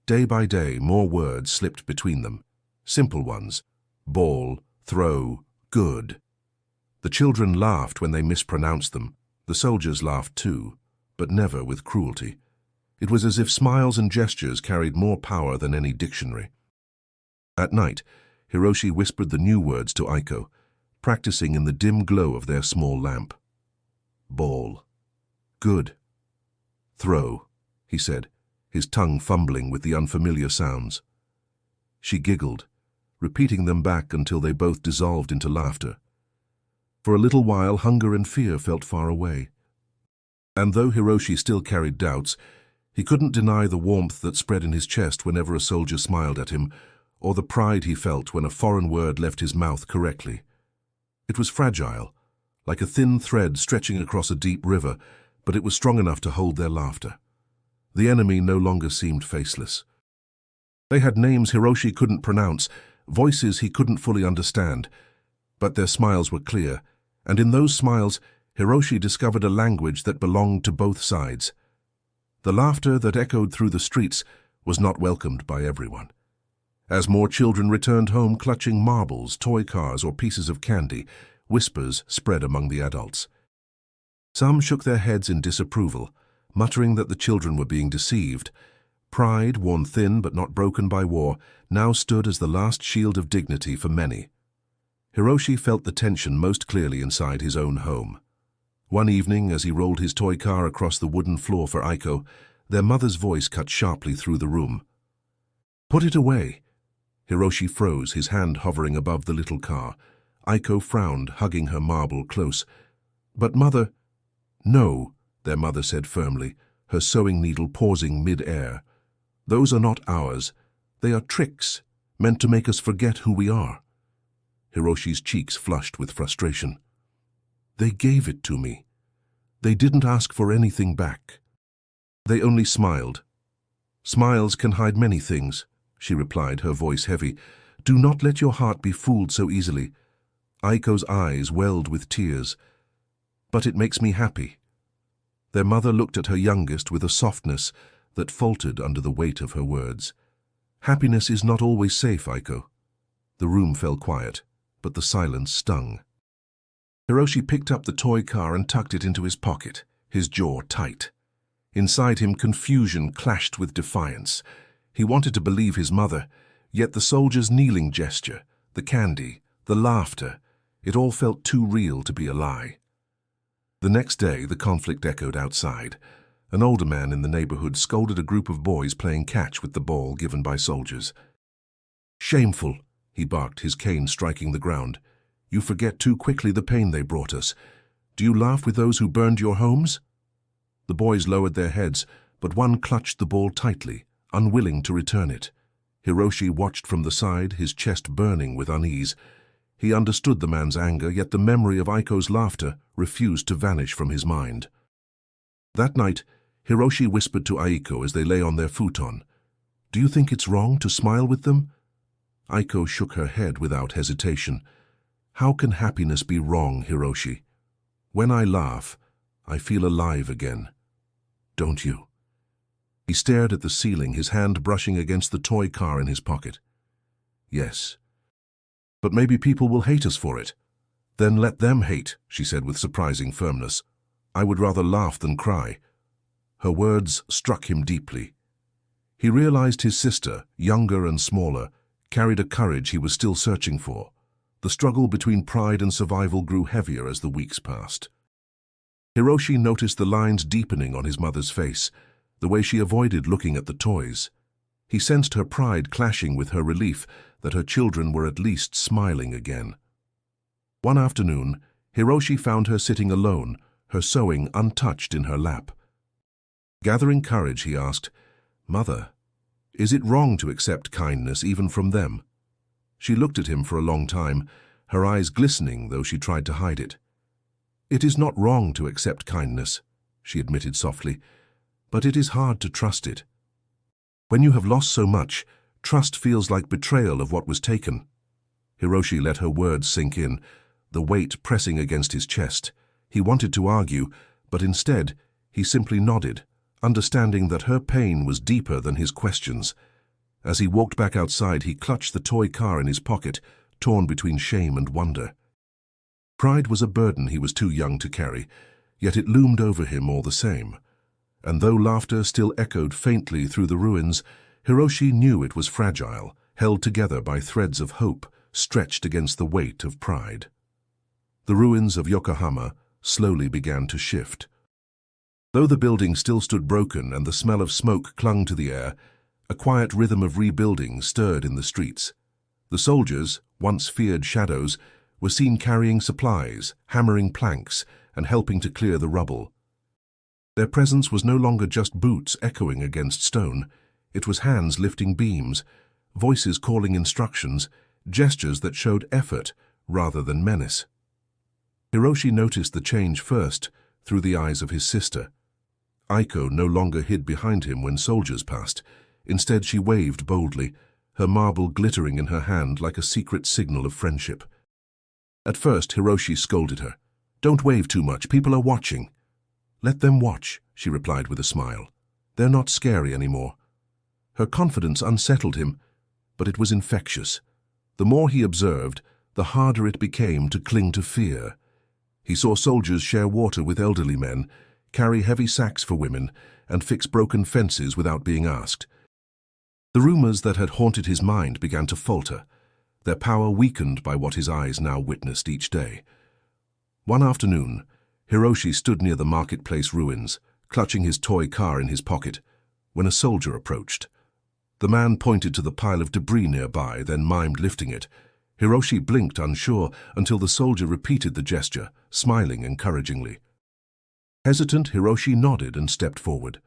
[SPEAKER 1] Day by day, more words slipped between them. Simple ones. Ball, throw, good. The children laughed when they mispronounced them. The soldiers laughed too, but never with cruelty. It was as if smiles and gestures carried more power than any dictionary. At night, Hiroshi whispered the new words to Aiko, practicing in the dim glow of their small lamp. "Ball. Good. Throw," he said, his tongue fumbling with the unfamiliar sounds. She giggled, repeating them back until they both dissolved into laughter. For a little while, hunger and fear felt far away. And though Hiroshi still carried doubts, he couldn't deny the warmth that spread in his chest whenever a soldier smiled at him, or the pride he felt when a foreign word left his mouth correctly. It was fragile, like a thin thread stretching across a deep river, but it was strong enough to hold their laughter. The enemy no longer seemed faceless. They had names Hiroshi couldn't pronounce, voices he couldn't fully understand, but their smiles were clear, and in those smiles, Hiroshi discovered a language that belonged to both sides. The laughter that echoed through the streets was not welcomed by everyone. As more children returned home clutching marbles, toy cars, or pieces of candy, whispers spread among the adults. Some shook their heads in disapproval, muttering that the children were being deceived. Pride, worn thin but not broken by war, now stood as the last shield of dignity for many. Hiroshi felt the tension most clearly inside his own home. One evening, as he rolled his toy car across the wooden floor for Aiko, their mother's voice cut sharply through the room. "Put it away." Hiroshi froze, his hand hovering above the little car. Aiko frowned, hugging her marble close. "But Mother—" "No," their mother said firmly, her sewing needle pausing mid-air. "Those are not ours. They are tricks, meant to make us forget who we are." Hiroshi's cheeks flushed with frustration. "They gave it to me. They didn't ask for anything back. They only smiled." "Smiles can hide many things," she replied, her voice heavy. "Do not let your heart be fooled so easily." Aiko's eyes welled with tears. "But it makes me happy." Their mother looked at her youngest with a softness that faltered under the weight of her words. "Happiness is not always safe, Aiko." The room fell quiet, but the silence stung. Hiroshi picked up the toy car and tucked it into his pocket, his jaw tight. Inside him, confusion clashed with defiance. He wanted to believe his mother, yet the soldier's kneeling gesture, the candy, the laughter, it all felt too real to be a lie. The next day, the conflict echoed outside. An older man in the neighborhood scolded a group of boys playing catch with the ball given by soldiers. "Shameful," he barked, his cane striking the ground. "You forget too quickly the pain they brought us. Do you laugh with those who burned your homes?" The boys lowered their heads, but one clutched the ball tightly, unwilling to return it. Hiroshi watched from the side, his chest burning with unease. He understood the man's anger, yet the memory of Aiko's laughter refused to vanish from his mind. That night, Hiroshi whispered to Aiko as they lay on their futon, "Do you think it's wrong to smile with them?" Aiko shook her head without hesitation. "How can happiness be wrong, Hiroshi? When I laugh, I feel alive again. Don't you?" He stared at the ceiling, his hand brushing against the toy car in his pocket. "Yes. But maybe people will hate us for it." "Then let them hate," she said with surprising firmness. "I would rather laugh than cry." Her words struck him deeply. He realized his sister, younger and smaller, carried a courage he was still searching for. The struggle between pride and survival grew heavier as the weeks passed. Hiroshi noticed the lines deepening on his mother's face, the way she avoided looking at the toys. He sensed her pride clashing with her relief that her children were at least smiling again. One afternoon, Hiroshi found her sitting alone, her sewing untouched in her lap. Gathering courage, he asked, "Mother, is it wrong to accept kindness even from them?" She looked at him for a long time, her eyes glistening though she tried to hide it. "It is not wrong to accept kindness," she admitted softly, "but it is hard to trust it. When you have lost so much, trust feels like betrayal of what was taken." Hiroshi let her words sink in, the weight pressing against his chest. He wanted to argue, but instead he simply nodded, understanding that her pain was deeper than his questions. As he walked back outside, he clutched the toy car in his pocket, torn between shame and wonder. Pride was a burden he was too young to carry, yet it loomed over him all the same. And though laughter still echoed faintly through the ruins, Hiroshi knew it was fragile, held together by threads of hope, stretched against the weight of pride. The ruins of Yokohama slowly began to shift. Though the building still stood broken and the smell of smoke clung to the air, a quiet rhythm of rebuilding stirred in the streets. The soldiers, once feared shadows, were seen carrying supplies, hammering planks, and helping to clear the rubble. Their presence was no longer just boots echoing against stone. It was hands lifting beams, voices calling instructions, gestures that showed effort rather than menace. Hiroshi noticed the change first through the eyes of his sister. Aiko no longer hid behind him when soldiers passed. Instead, she waved boldly, her marble glittering in her hand like a secret signal of friendship. At first, Hiroshi scolded her. "Don't wave too much, people are watching." "Let them watch," she replied with a smile. "They're not scary anymore." Her confidence unsettled him, but it was infectious. The more he observed, the harder it became to cling to fear. He saw soldiers share water with elderly men, carry heavy sacks for women, and fix broken fences without being asked. The rumors that had haunted his mind began to falter, their power weakened by what his eyes now witnessed each day. One afternoon, Hiroshi stood near the marketplace ruins, clutching his toy car in his pocket, when a soldier approached. The man pointed to the pile of debris nearby, then mimed lifting it. Hiroshi blinked, unsure, until the soldier repeated the gesture, smiling encouragingly. Hesitant, Hiroshi nodded and stepped forward.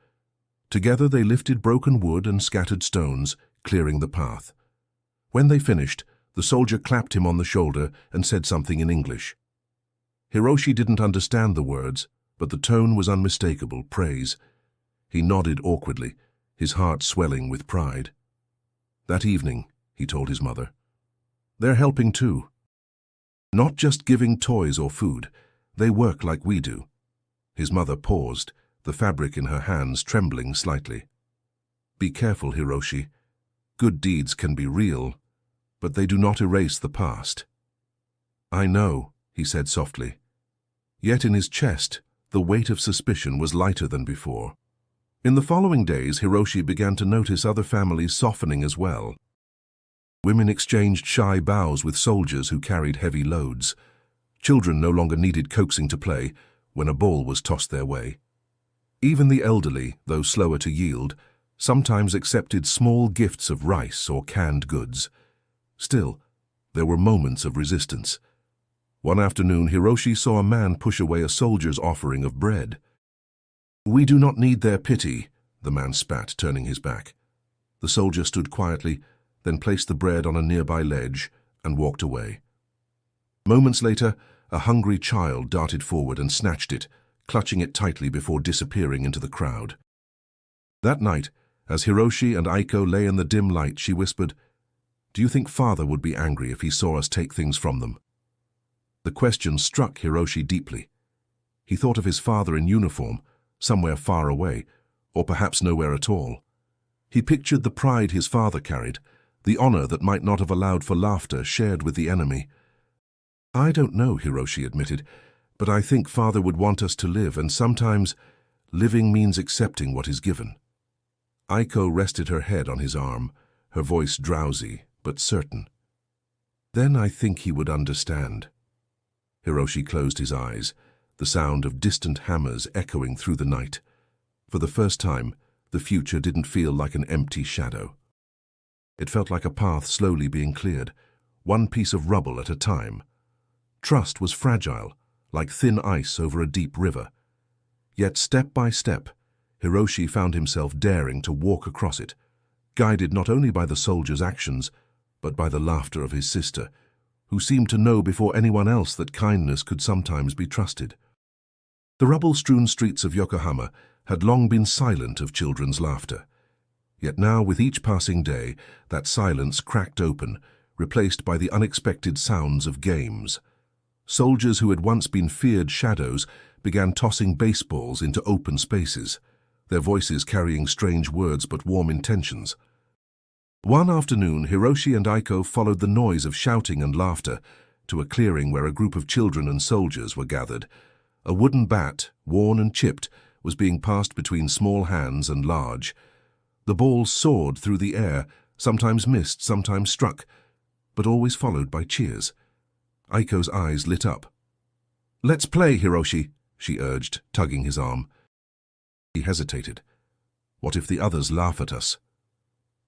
[SPEAKER 1] Together they lifted broken wood and scattered stones, clearing the path. When they finished, the soldier clapped him on the shoulder and said something in English. Hiroshi didn't understand the words, but the tone was unmistakable, praise. He nodded awkwardly, his heart swelling with pride. That evening, he told his mother, "They're helping too. Not just giving toys or food, they work like we do." His mother paused, the fabric in her hands trembling slightly. "Be careful, Hiroshi. Good deeds can be real, but they do not erase the past." "I know," he said softly. Yet in his chest, the weight of suspicion was lighter than before. In the following days, Hiroshi began to notice other families softening as well. Women exchanged shy bows with soldiers who carried heavy loads. Children no longer needed coaxing to play when a ball was tossed their way. Even the elderly, though slower to yield, sometimes accepted small gifts of rice or canned goods. Still, there were moments of resistance. One afternoon, Hiroshi saw a man push away a soldier's offering of bread. "We do not need their pity," the man spat, turning his back. The soldier stood quietly, then placed the bread on a nearby ledge and walked away. Moments later, a hungry child darted forward and snatched it, clutching it tightly before disappearing into the crowd. That night, as Hiroshi and Aiko lay in the dim light, she whispered, "Do you think Father would be angry if he saw us take things from them?" The question struck Hiroshi deeply. He thought of his father in uniform, somewhere far away, or perhaps nowhere at all. He pictured the pride his father carried, the honor that might not have allowed for laughter shared with the enemy. "I don't know," Hiroshi admitted, "but I think Father would want us to live, and sometimes living means accepting what is given." Aiko rested her head on his arm, her voice drowsy but certain. "Then I think he would understand." Hiroshi closed his eyes, the sound of distant hammers echoing through the night. For the first time, the future didn't feel like an empty shadow. It felt like a path slowly being cleared, one piece of rubble at a time. Trust was fragile, like thin ice over a deep river. Yet step by step, Hiroshi found himself daring to walk across it, guided not only by the soldier's actions, but by the laughter of his sister, who seemed to know before anyone else that kindness could sometimes be trusted. The rubble-strewn streets of Yokohama had long been silent of children's laughter. Yet now, with each passing day, that silence cracked open, replaced by the unexpected sounds of games. Soldiers who had once been feared shadows began tossing baseballs into open spaces, their voices carrying strange words but warm intentions. One afternoon, Hiroshi and Aiko followed the noise of shouting and laughter to a clearing where a group of children and soldiers were gathered. A wooden bat, worn and chipped, was being passed between small hands and large. The ball soared through the air, sometimes missed, sometimes struck, but always followed by cheers. Aiko's eyes lit up. "Let's play, Hiroshi," she urged, tugging his arm. He hesitated. "What if the others laugh at us?"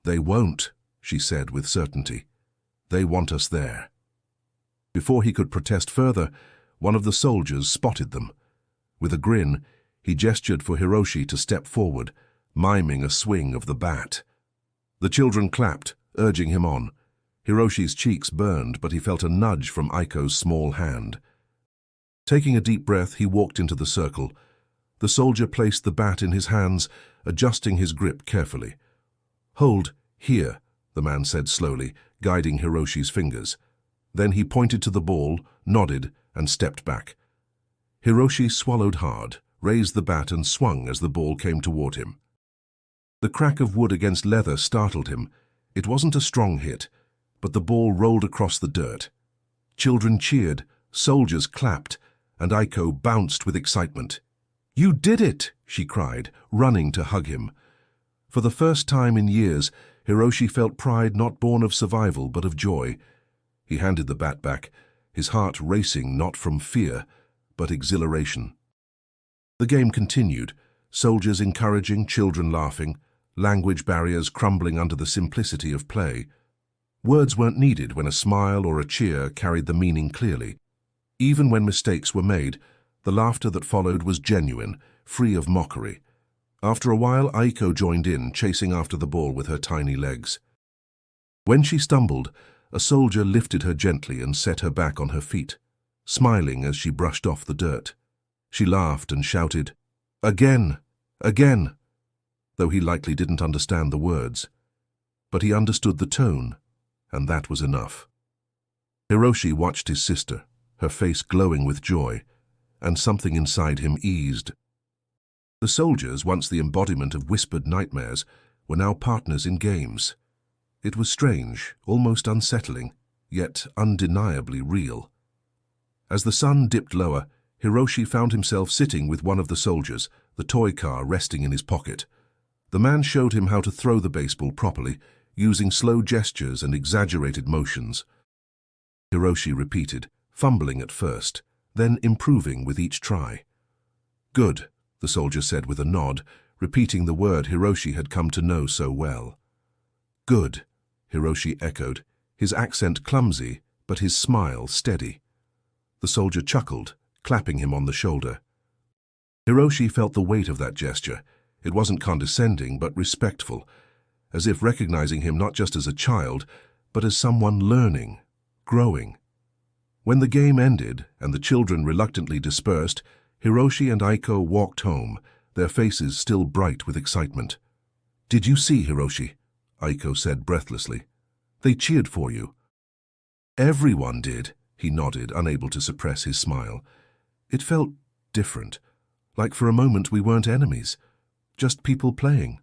[SPEAKER 1] "They won't," she said with certainty. "They want us there." Before he could protest further, one of the soldiers spotted them. With a grin, he gestured for Hiroshi to step forward, miming a swing of the bat. The children clapped, urging him on. Hiroshi's cheeks burned, but he felt a nudge from Aiko's small hand. Taking a deep breath, he walked into the circle. The soldier placed the bat in his hands, adjusting his grip carefully. "Hold, here," the man said slowly, guiding Hiroshi's fingers. Then he pointed to the ball, nodded, and stepped back. Hiroshi swallowed hard, raised the bat and swung as the ball came toward him. The crack of wood against leather startled him. It wasn't a strong hit, but the ball rolled across the dirt. Children cheered, soldiers clapped, and Aiko bounced with excitement. "You did it!" she cried, running to hug him. For the first time in years, Hiroshi felt pride not born of survival but of joy. He handed the bat back, his heart racing not from fear, but exhilaration. The game continued, soldiers encouraging, children laughing, language barriers crumbling under the simplicity of play. Words weren't needed when a smile or a cheer carried the meaning clearly. Even when mistakes were made, the laughter that followed was genuine, free of mockery. After a while, Aiko joined in, chasing after the ball with her tiny legs. When she stumbled, a soldier lifted her gently and set her back on her feet, smiling as she brushed off the dirt. She laughed and shouted, "Again! Again!" though he likely didn't understand the words. But he understood the tone, and that was enough. Hiroshi watched his sister, her face glowing with joy, and something inside him eased. The soldiers, once the embodiment of whispered nightmares, were now partners in games. It was strange, almost unsettling, yet undeniably real. As the sun dipped lower, Hiroshi found himself sitting with one of the soldiers, the toy car resting in his pocket. The man showed him how to throw the baseball properly, using slow gestures and exaggerated motions. Hiroshi repeated, fumbling at first, then improving with each try. "Good," the soldier said with a nod, repeating the word Hiroshi had come to know so well. "Good," Hiroshi echoed, his accent clumsy, but his smile steady. The soldier chuckled, clapping him on the shoulder. Hiroshi felt the weight of that gesture. It wasn't condescending, but respectful, as if recognizing him not just as a child, but as someone learning, growing. When the game ended and the children reluctantly dispersed, Hiroshi and Aiko walked home, their faces still bright with excitement. "Did you see, Hiroshi?" Aiko said breathlessly. "They cheered for you." "Everyone did," he nodded, unable to suppress his smile. It felt different, like for a moment we weren't enemies, just people playing.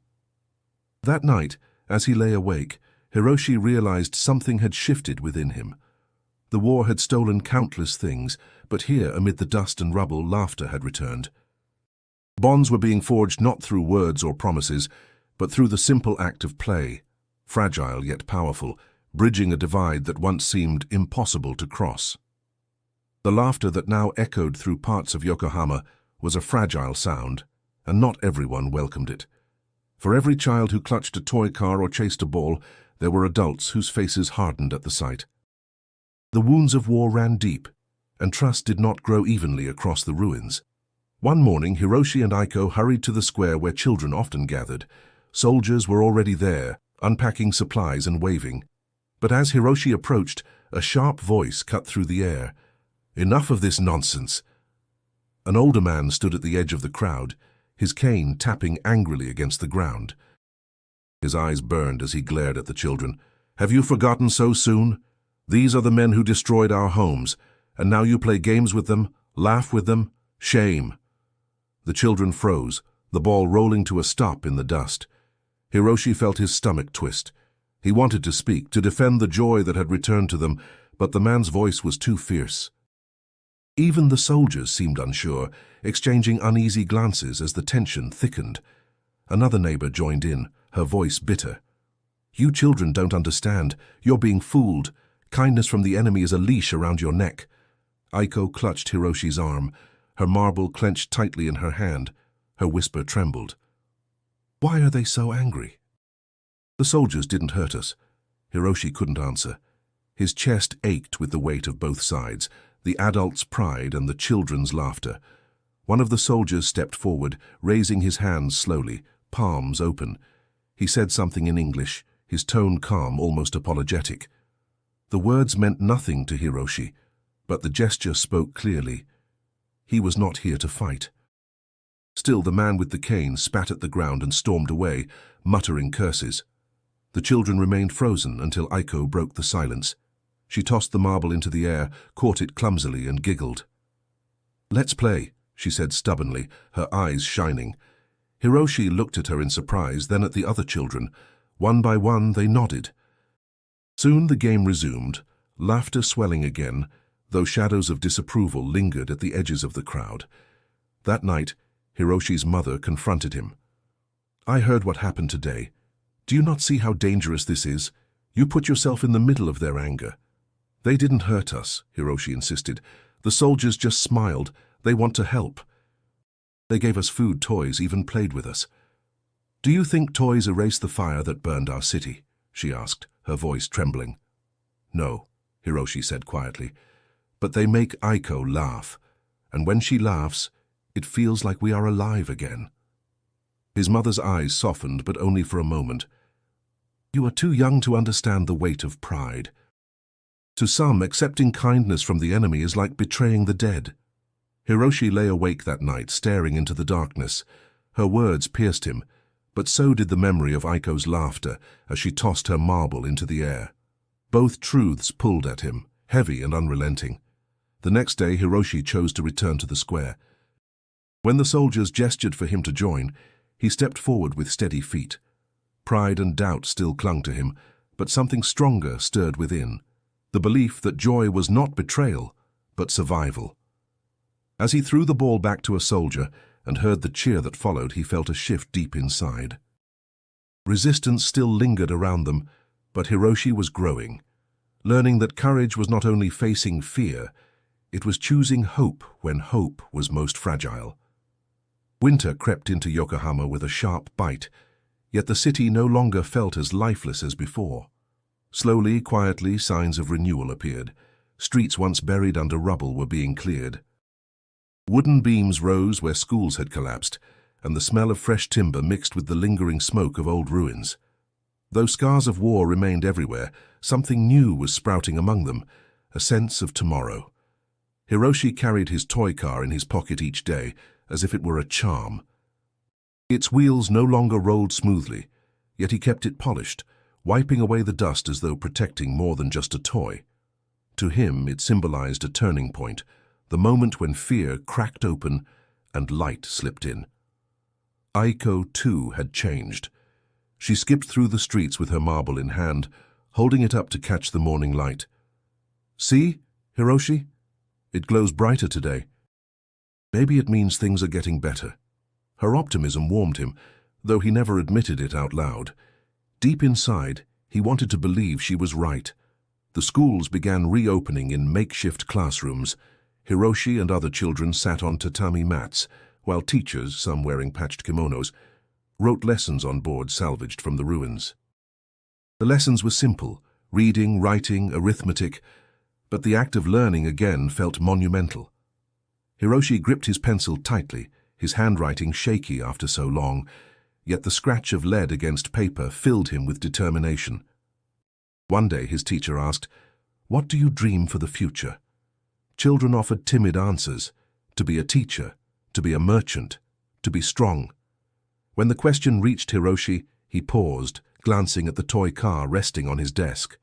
[SPEAKER 1] That night, as he lay awake, Hiroshi realized something had shifted within him. The war had stolen countless things, but here, amid the dust and rubble, laughter had returned. Bonds were being forged not through words or promises, but through the simple act of play, fragile yet powerful, bridging a divide that once seemed impossible to cross. The laughter that now echoed through parts of Yokohama was a fragile sound, and not everyone welcomed it. For every child who clutched a toy car or chased a ball, there were adults whose faces hardened at the sight. The wounds of war ran deep, and trust did not grow evenly across the ruins. One morning, Hiroshi and Aiko hurried to the square where children often gathered. Soldiers were already there, unpacking supplies and waving. But as Hiroshi approached, a sharp voice cut through the air. "Enough of this nonsense." An older man stood at the edge of the crowd, his cane tapping angrily against the ground. His eyes burned as he glared at the children. "Have you forgotten so soon? These are the men who destroyed our homes, and now you play games with them, laugh with them? Shame!" The children froze, the ball rolling to a stop in the dust. Hiroshi felt his stomach twist. He wanted to speak, to defend the joy that had returned to them, but the man's voice was too fierce. Even the soldiers seemed unsure, exchanging uneasy glances as the tension thickened. Another neighbor joined in, her voice bitter. "You children don't understand. You're being fooled. Kindness from the enemy is a leash around your neck." Aiko clutched Hiroshi's arm, her marble clenched tightly in her hand. Her whisper trembled. "Why are they so angry?" "The soldiers didn't hurt us." Hiroshi couldn't answer. His chest ached with the weight of both sides, the adults' pride and the children's laughter. One of the soldiers stepped forward, raising his hands slowly, palms open. He said something in English, his tone calm, almost apologetic. The words meant nothing to Hiroshi, but the gesture spoke clearly. He was not here to fight. Still, the man with the cane spat at the ground and stormed away, muttering curses. The children remained frozen until Aiko broke the silence. She tossed the marble into the air, caught it clumsily, and giggled. "Let's play," she said stubbornly, her eyes shining. Hiroshi looked at her in surprise, then at the other children. One by one, they nodded. Soon the game resumed, laughter swelling again, though shadows of disapproval lingered at the edges of the crowd. That night, Hiroshi's mother confronted him. "I heard what happened today. Do you not see how dangerous this is? You put yourself in the middle of their anger." "They didn't hurt us," Hiroshi insisted. "The soldiers just smiled. They want to help. They gave us food, toys, even played with us." "Do you think toys erase the fire that burned our city?" she asked, her voice trembling. "No," Hiroshi said quietly. "But they make Aiko laugh, and when she laughs, it feels like we are alive again." His mother's eyes softened, but only for a moment. "You are too young to understand the weight of pride. To some, accepting kindness from the enemy is like betraying the dead." Hiroshi lay awake that night, staring into the darkness. Her words pierced him, but so did the memory of Aiko's laughter as she tossed her marble into the air. Both truths pulled at him, heavy and unrelenting. The next day, Hiroshi chose to return to the square. When the soldiers gestured for him to join, he stepped forward with steady feet. Pride and doubt still clung to him, but something stronger stirred within, the belief that joy was not betrayal, but survival. As he threw the ball back to a soldier and heard the cheer that followed, he felt a shift deep inside. Resistance still lingered around them, but Hiroshi was growing, learning that courage was not only facing fear, it was choosing hope when hope was most fragile. Winter crept into Yokohama with a sharp bite, yet the city no longer felt as lifeless as before. Slowly, quietly, signs of renewal appeared. Streets once buried under rubble were being cleared. Wooden beams rose where schools had collapsed, and the smell of fresh timber mixed with the lingering smoke of old ruins. Though scars of war remained everywhere, something new was sprouting among them, a sense of tomorrow. Hiroshi carried his toy car in his pocket each day, as if it were a charm. Its wheels no longer rolled smoothly, yet he kept it polished, wiping away the dust as though protecting more than just a toy. To him, it symbolized a turning point, the moment when fear cracked open and light slipped in. Aiko, too, had changed. She skipped through the streets with her marble in hand, holding it up to catch the morning light. "See, Hiroshi? It glows brighter today. Maybe it means things are getting better." Her optimism warmed him, though he never admitted it out loud. Deep inside, he wanted to believe she was right. The schools began reopening in makeshift classrooms. Hiroshi and other children sat on tatami mats, while teachers, some wearing patched kimonos, wrote lessons on boards salvaged from the ruins. The lessons were simple: reading, writing, arithmetic, but the act of learning again felt monumental. Hiroshi gripped his pencil tightly, his handwriting shaky after so long, yet the scratch of lead against paper filled him with determination. One day his teacher asked, "What do you dream for the future?" Children offered timid answers: to be a teacher, to be a merchant, to be strong. When the question reached Hiroshi, he paused, glancing at the toy car resting on his desk.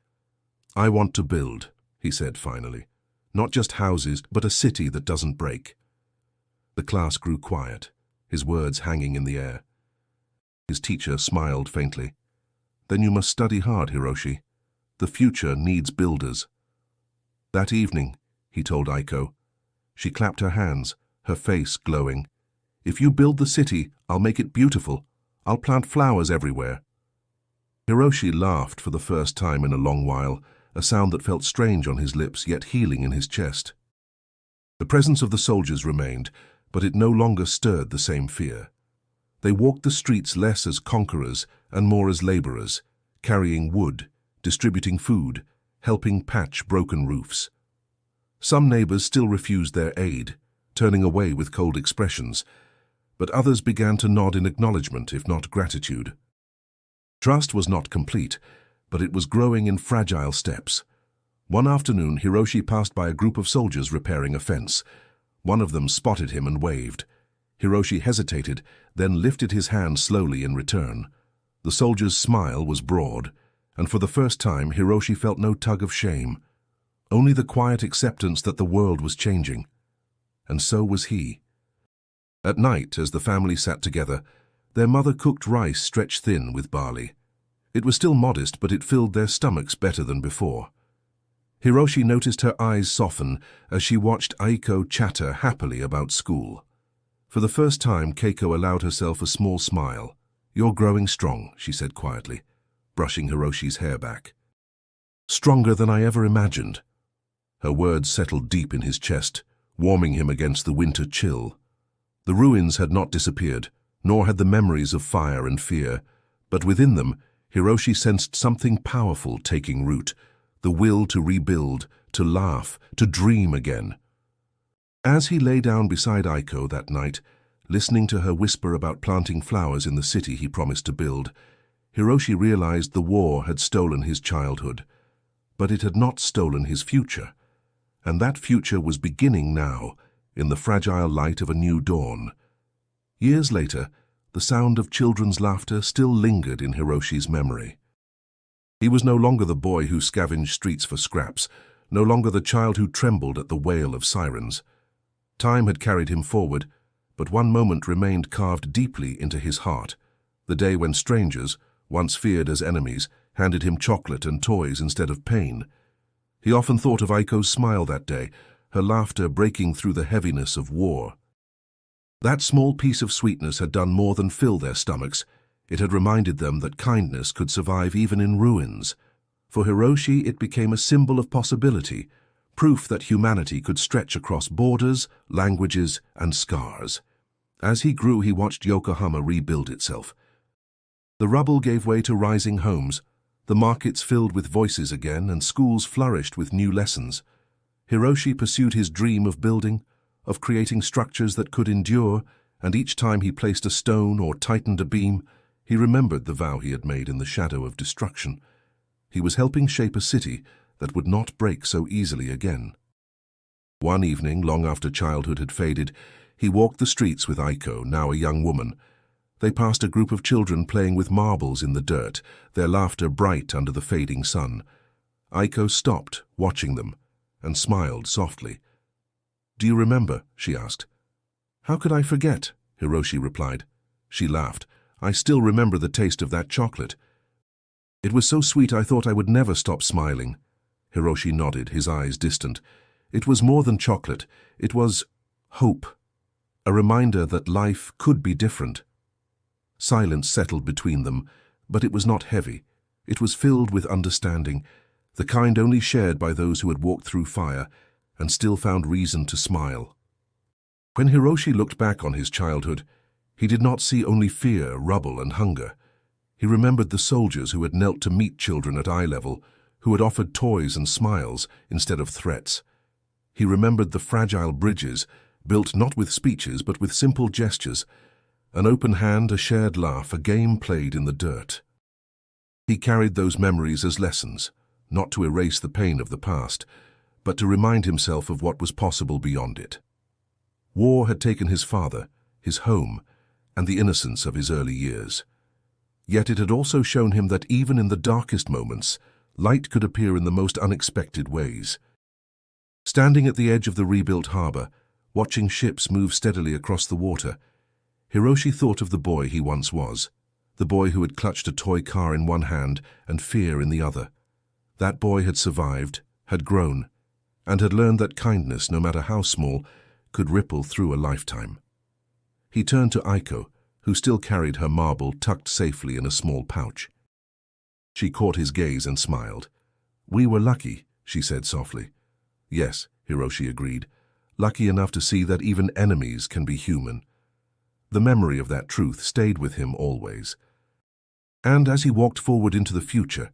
[SPEAKER 1] "I want to build," he said finally. "Not just houses, but a city that doesn't break." The class grew quiet, his words hanging in the air. His teacher smiled faintly. "Then you must study hard, Hiroshi. The future needs builders." That evening, he told Aiko. She clapped her hands, her face glowing. "If you build the city, I'll make it beautiful. I'll plant flowers everywhere." Hiroshi laughed for the first time in a long while, a sound that felt strange on his lips yet healing in his chest. The presence of the soldiers remained, but it no longer stirred the same fear. They walked the streets less as conquerors and more as laborers, carrying wood, distributing food, helping patch broken roofs. Some neighbors still refused their aid, turning away with cold expressions, but others began to nod in acknowledgement, if not gratitude. Trust was not complete, but it was growing in fragile steps. One afternoon, Hiroshi passed by a group of soldiers repairing a fence. One of them spotted him and waved. Hiroshi hesitated, then lifted his hand slowly in return. The soldier's smile was broad, and for the first time Hiroshi felt no tug of shame, only the quiet acceptance that the world was changing. And so was he. At night, as the family sat together, their mother cooked rice stretched thin with barley. It was still modest, but it filled their stomachs better than before. Hiroshi noticed her eyes soften as she watched Aiko chatter happily about school. For the first time, Keiko allowed herself a small smile. "You're growing strong," she said quietly, brushing Hiroshi's hair back. "Stronger than I ever imagined." Her words settled deep in his chest, warming him against the winter chill. The ruins had not disappeared, nor had the memories of fire and fear, but within them, Hiroshi sensed something powerful taking root, the will to rebuild, to laugh, to dream again. As he lay down beside Aiko that night, listening to her whisper about planting flowers in the city he promised to build, Hiroshi realized the war had stolen his childhood, but it had not stolen his future. And that future was beginning now, in the fragile light of a new dawn. Years later, the sound of children's laughter still lingered in Hiroshi's memory. He was no longer the boy who scavenged streets for scraps, no longer the child who trembled at the wail of sirens. Time had carried him forward, but one moment remained carved deeply into his heart, the day when strangers, once feared as enemies, handed him chocolate and toys instead of pain. He often thought of Aiko's smile that day, her laughter breaking through the heaviness of war. That small piece of sweetness had done more than fill their stomachs. It had reminded them that kindness could survive even in ruins. For Hiroshi, it became a symbol of possibility, proof that humanity could stretch across borders, languages, and scars. As he grew, he watched Yokohama rebuild itself. The rubble gave way to rising homes, the markets filled with voices again, and schools flourished with new lessons. Hiroshi pursued his dream of building, of creating structures that could endure, and each time he placed a stone or tightened a beam, he remembered the vow he had made in the shadow of destruction. He was helping shape a city that would not break so easily again. One evening, long after childhood had faded, he walked the streets with Aiko, now a young woman. They passed a group of children playing with marbles in the dirt, their laughter bright under the fading sun. Aiko stopped, watching them, and smiled softly. "Do you remember?" she asked. "How could I forget?" Hiroshi replied. She laughed. "I still remember the taste of that chocolate. It was so sweet I thought I would never stop smiling." Hiroshi nodded, his eyes distant. It was more than chocolate. It was hope, a reminder that life could be different. Silence settled between them, but it was not heavy. It was filled with understanding, the kind only shared by those who had walked through fire and still found reason to smile. When Hiroshi looked back on his childhood, he did not see only fear, rubble, and hunger. He remembered the soldiers who had knelt to meet children at eye level, who had offered toys and smiles instead of threats. He remembered the fragile bridges, built not with speeches but with simple gestures, an open hand, a shared laugh, a game played in the dirt. He carried those memories as lessons, not to erase the pain of the past, but to remind himself of what was possible beyond it. War had taken his father, his home, and the innocence of his early years. Yet it had also shown him that even in the darkest moments, light could appear in the most unexpected ways. Standing at the edge of the rebuilt harbor, watching ships move steadily across the water, Hiroshi thought of the boy he once was, the boy who had clutched a toy car in one hand and fear in the other. That boy had survived, had grown, and had learned that kindness, no matter how small, could ripple through a lifetime. He turned to Aiko, who still carried her marble tucked safely in a small pouch. She caught his gaze and smiled. "We were lucky," she said softly. "Yes," Hiroshi agreed, "lucky enough to see that even enemies can be human." The memory of that truth stayed with him always. And as he walked forward into the future,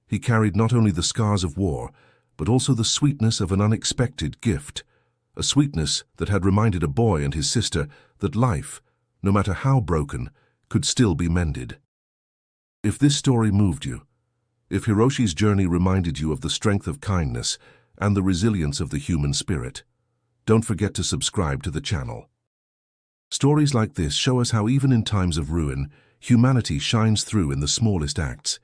[SPEAKER 1] he carried not only the scars of war, but also the sweetness of an unexpected gift, a sweetness that had reminded a boy and his sister that life, no matter how broken, could still be mended. If this story moved you, if Hiroshi's journey reminded you of the strength of kindness and the resilience of the human spirit, don't forget to subscribe to the channel. Stories like this show us how even in times of ruin, humanity shines through in the smallest acts.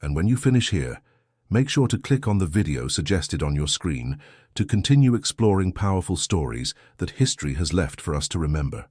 [SPEAKER 1] And when you finish here, make sure to click on the video suggested on your screen to continue exploring powerful stories that history has left for us to remember.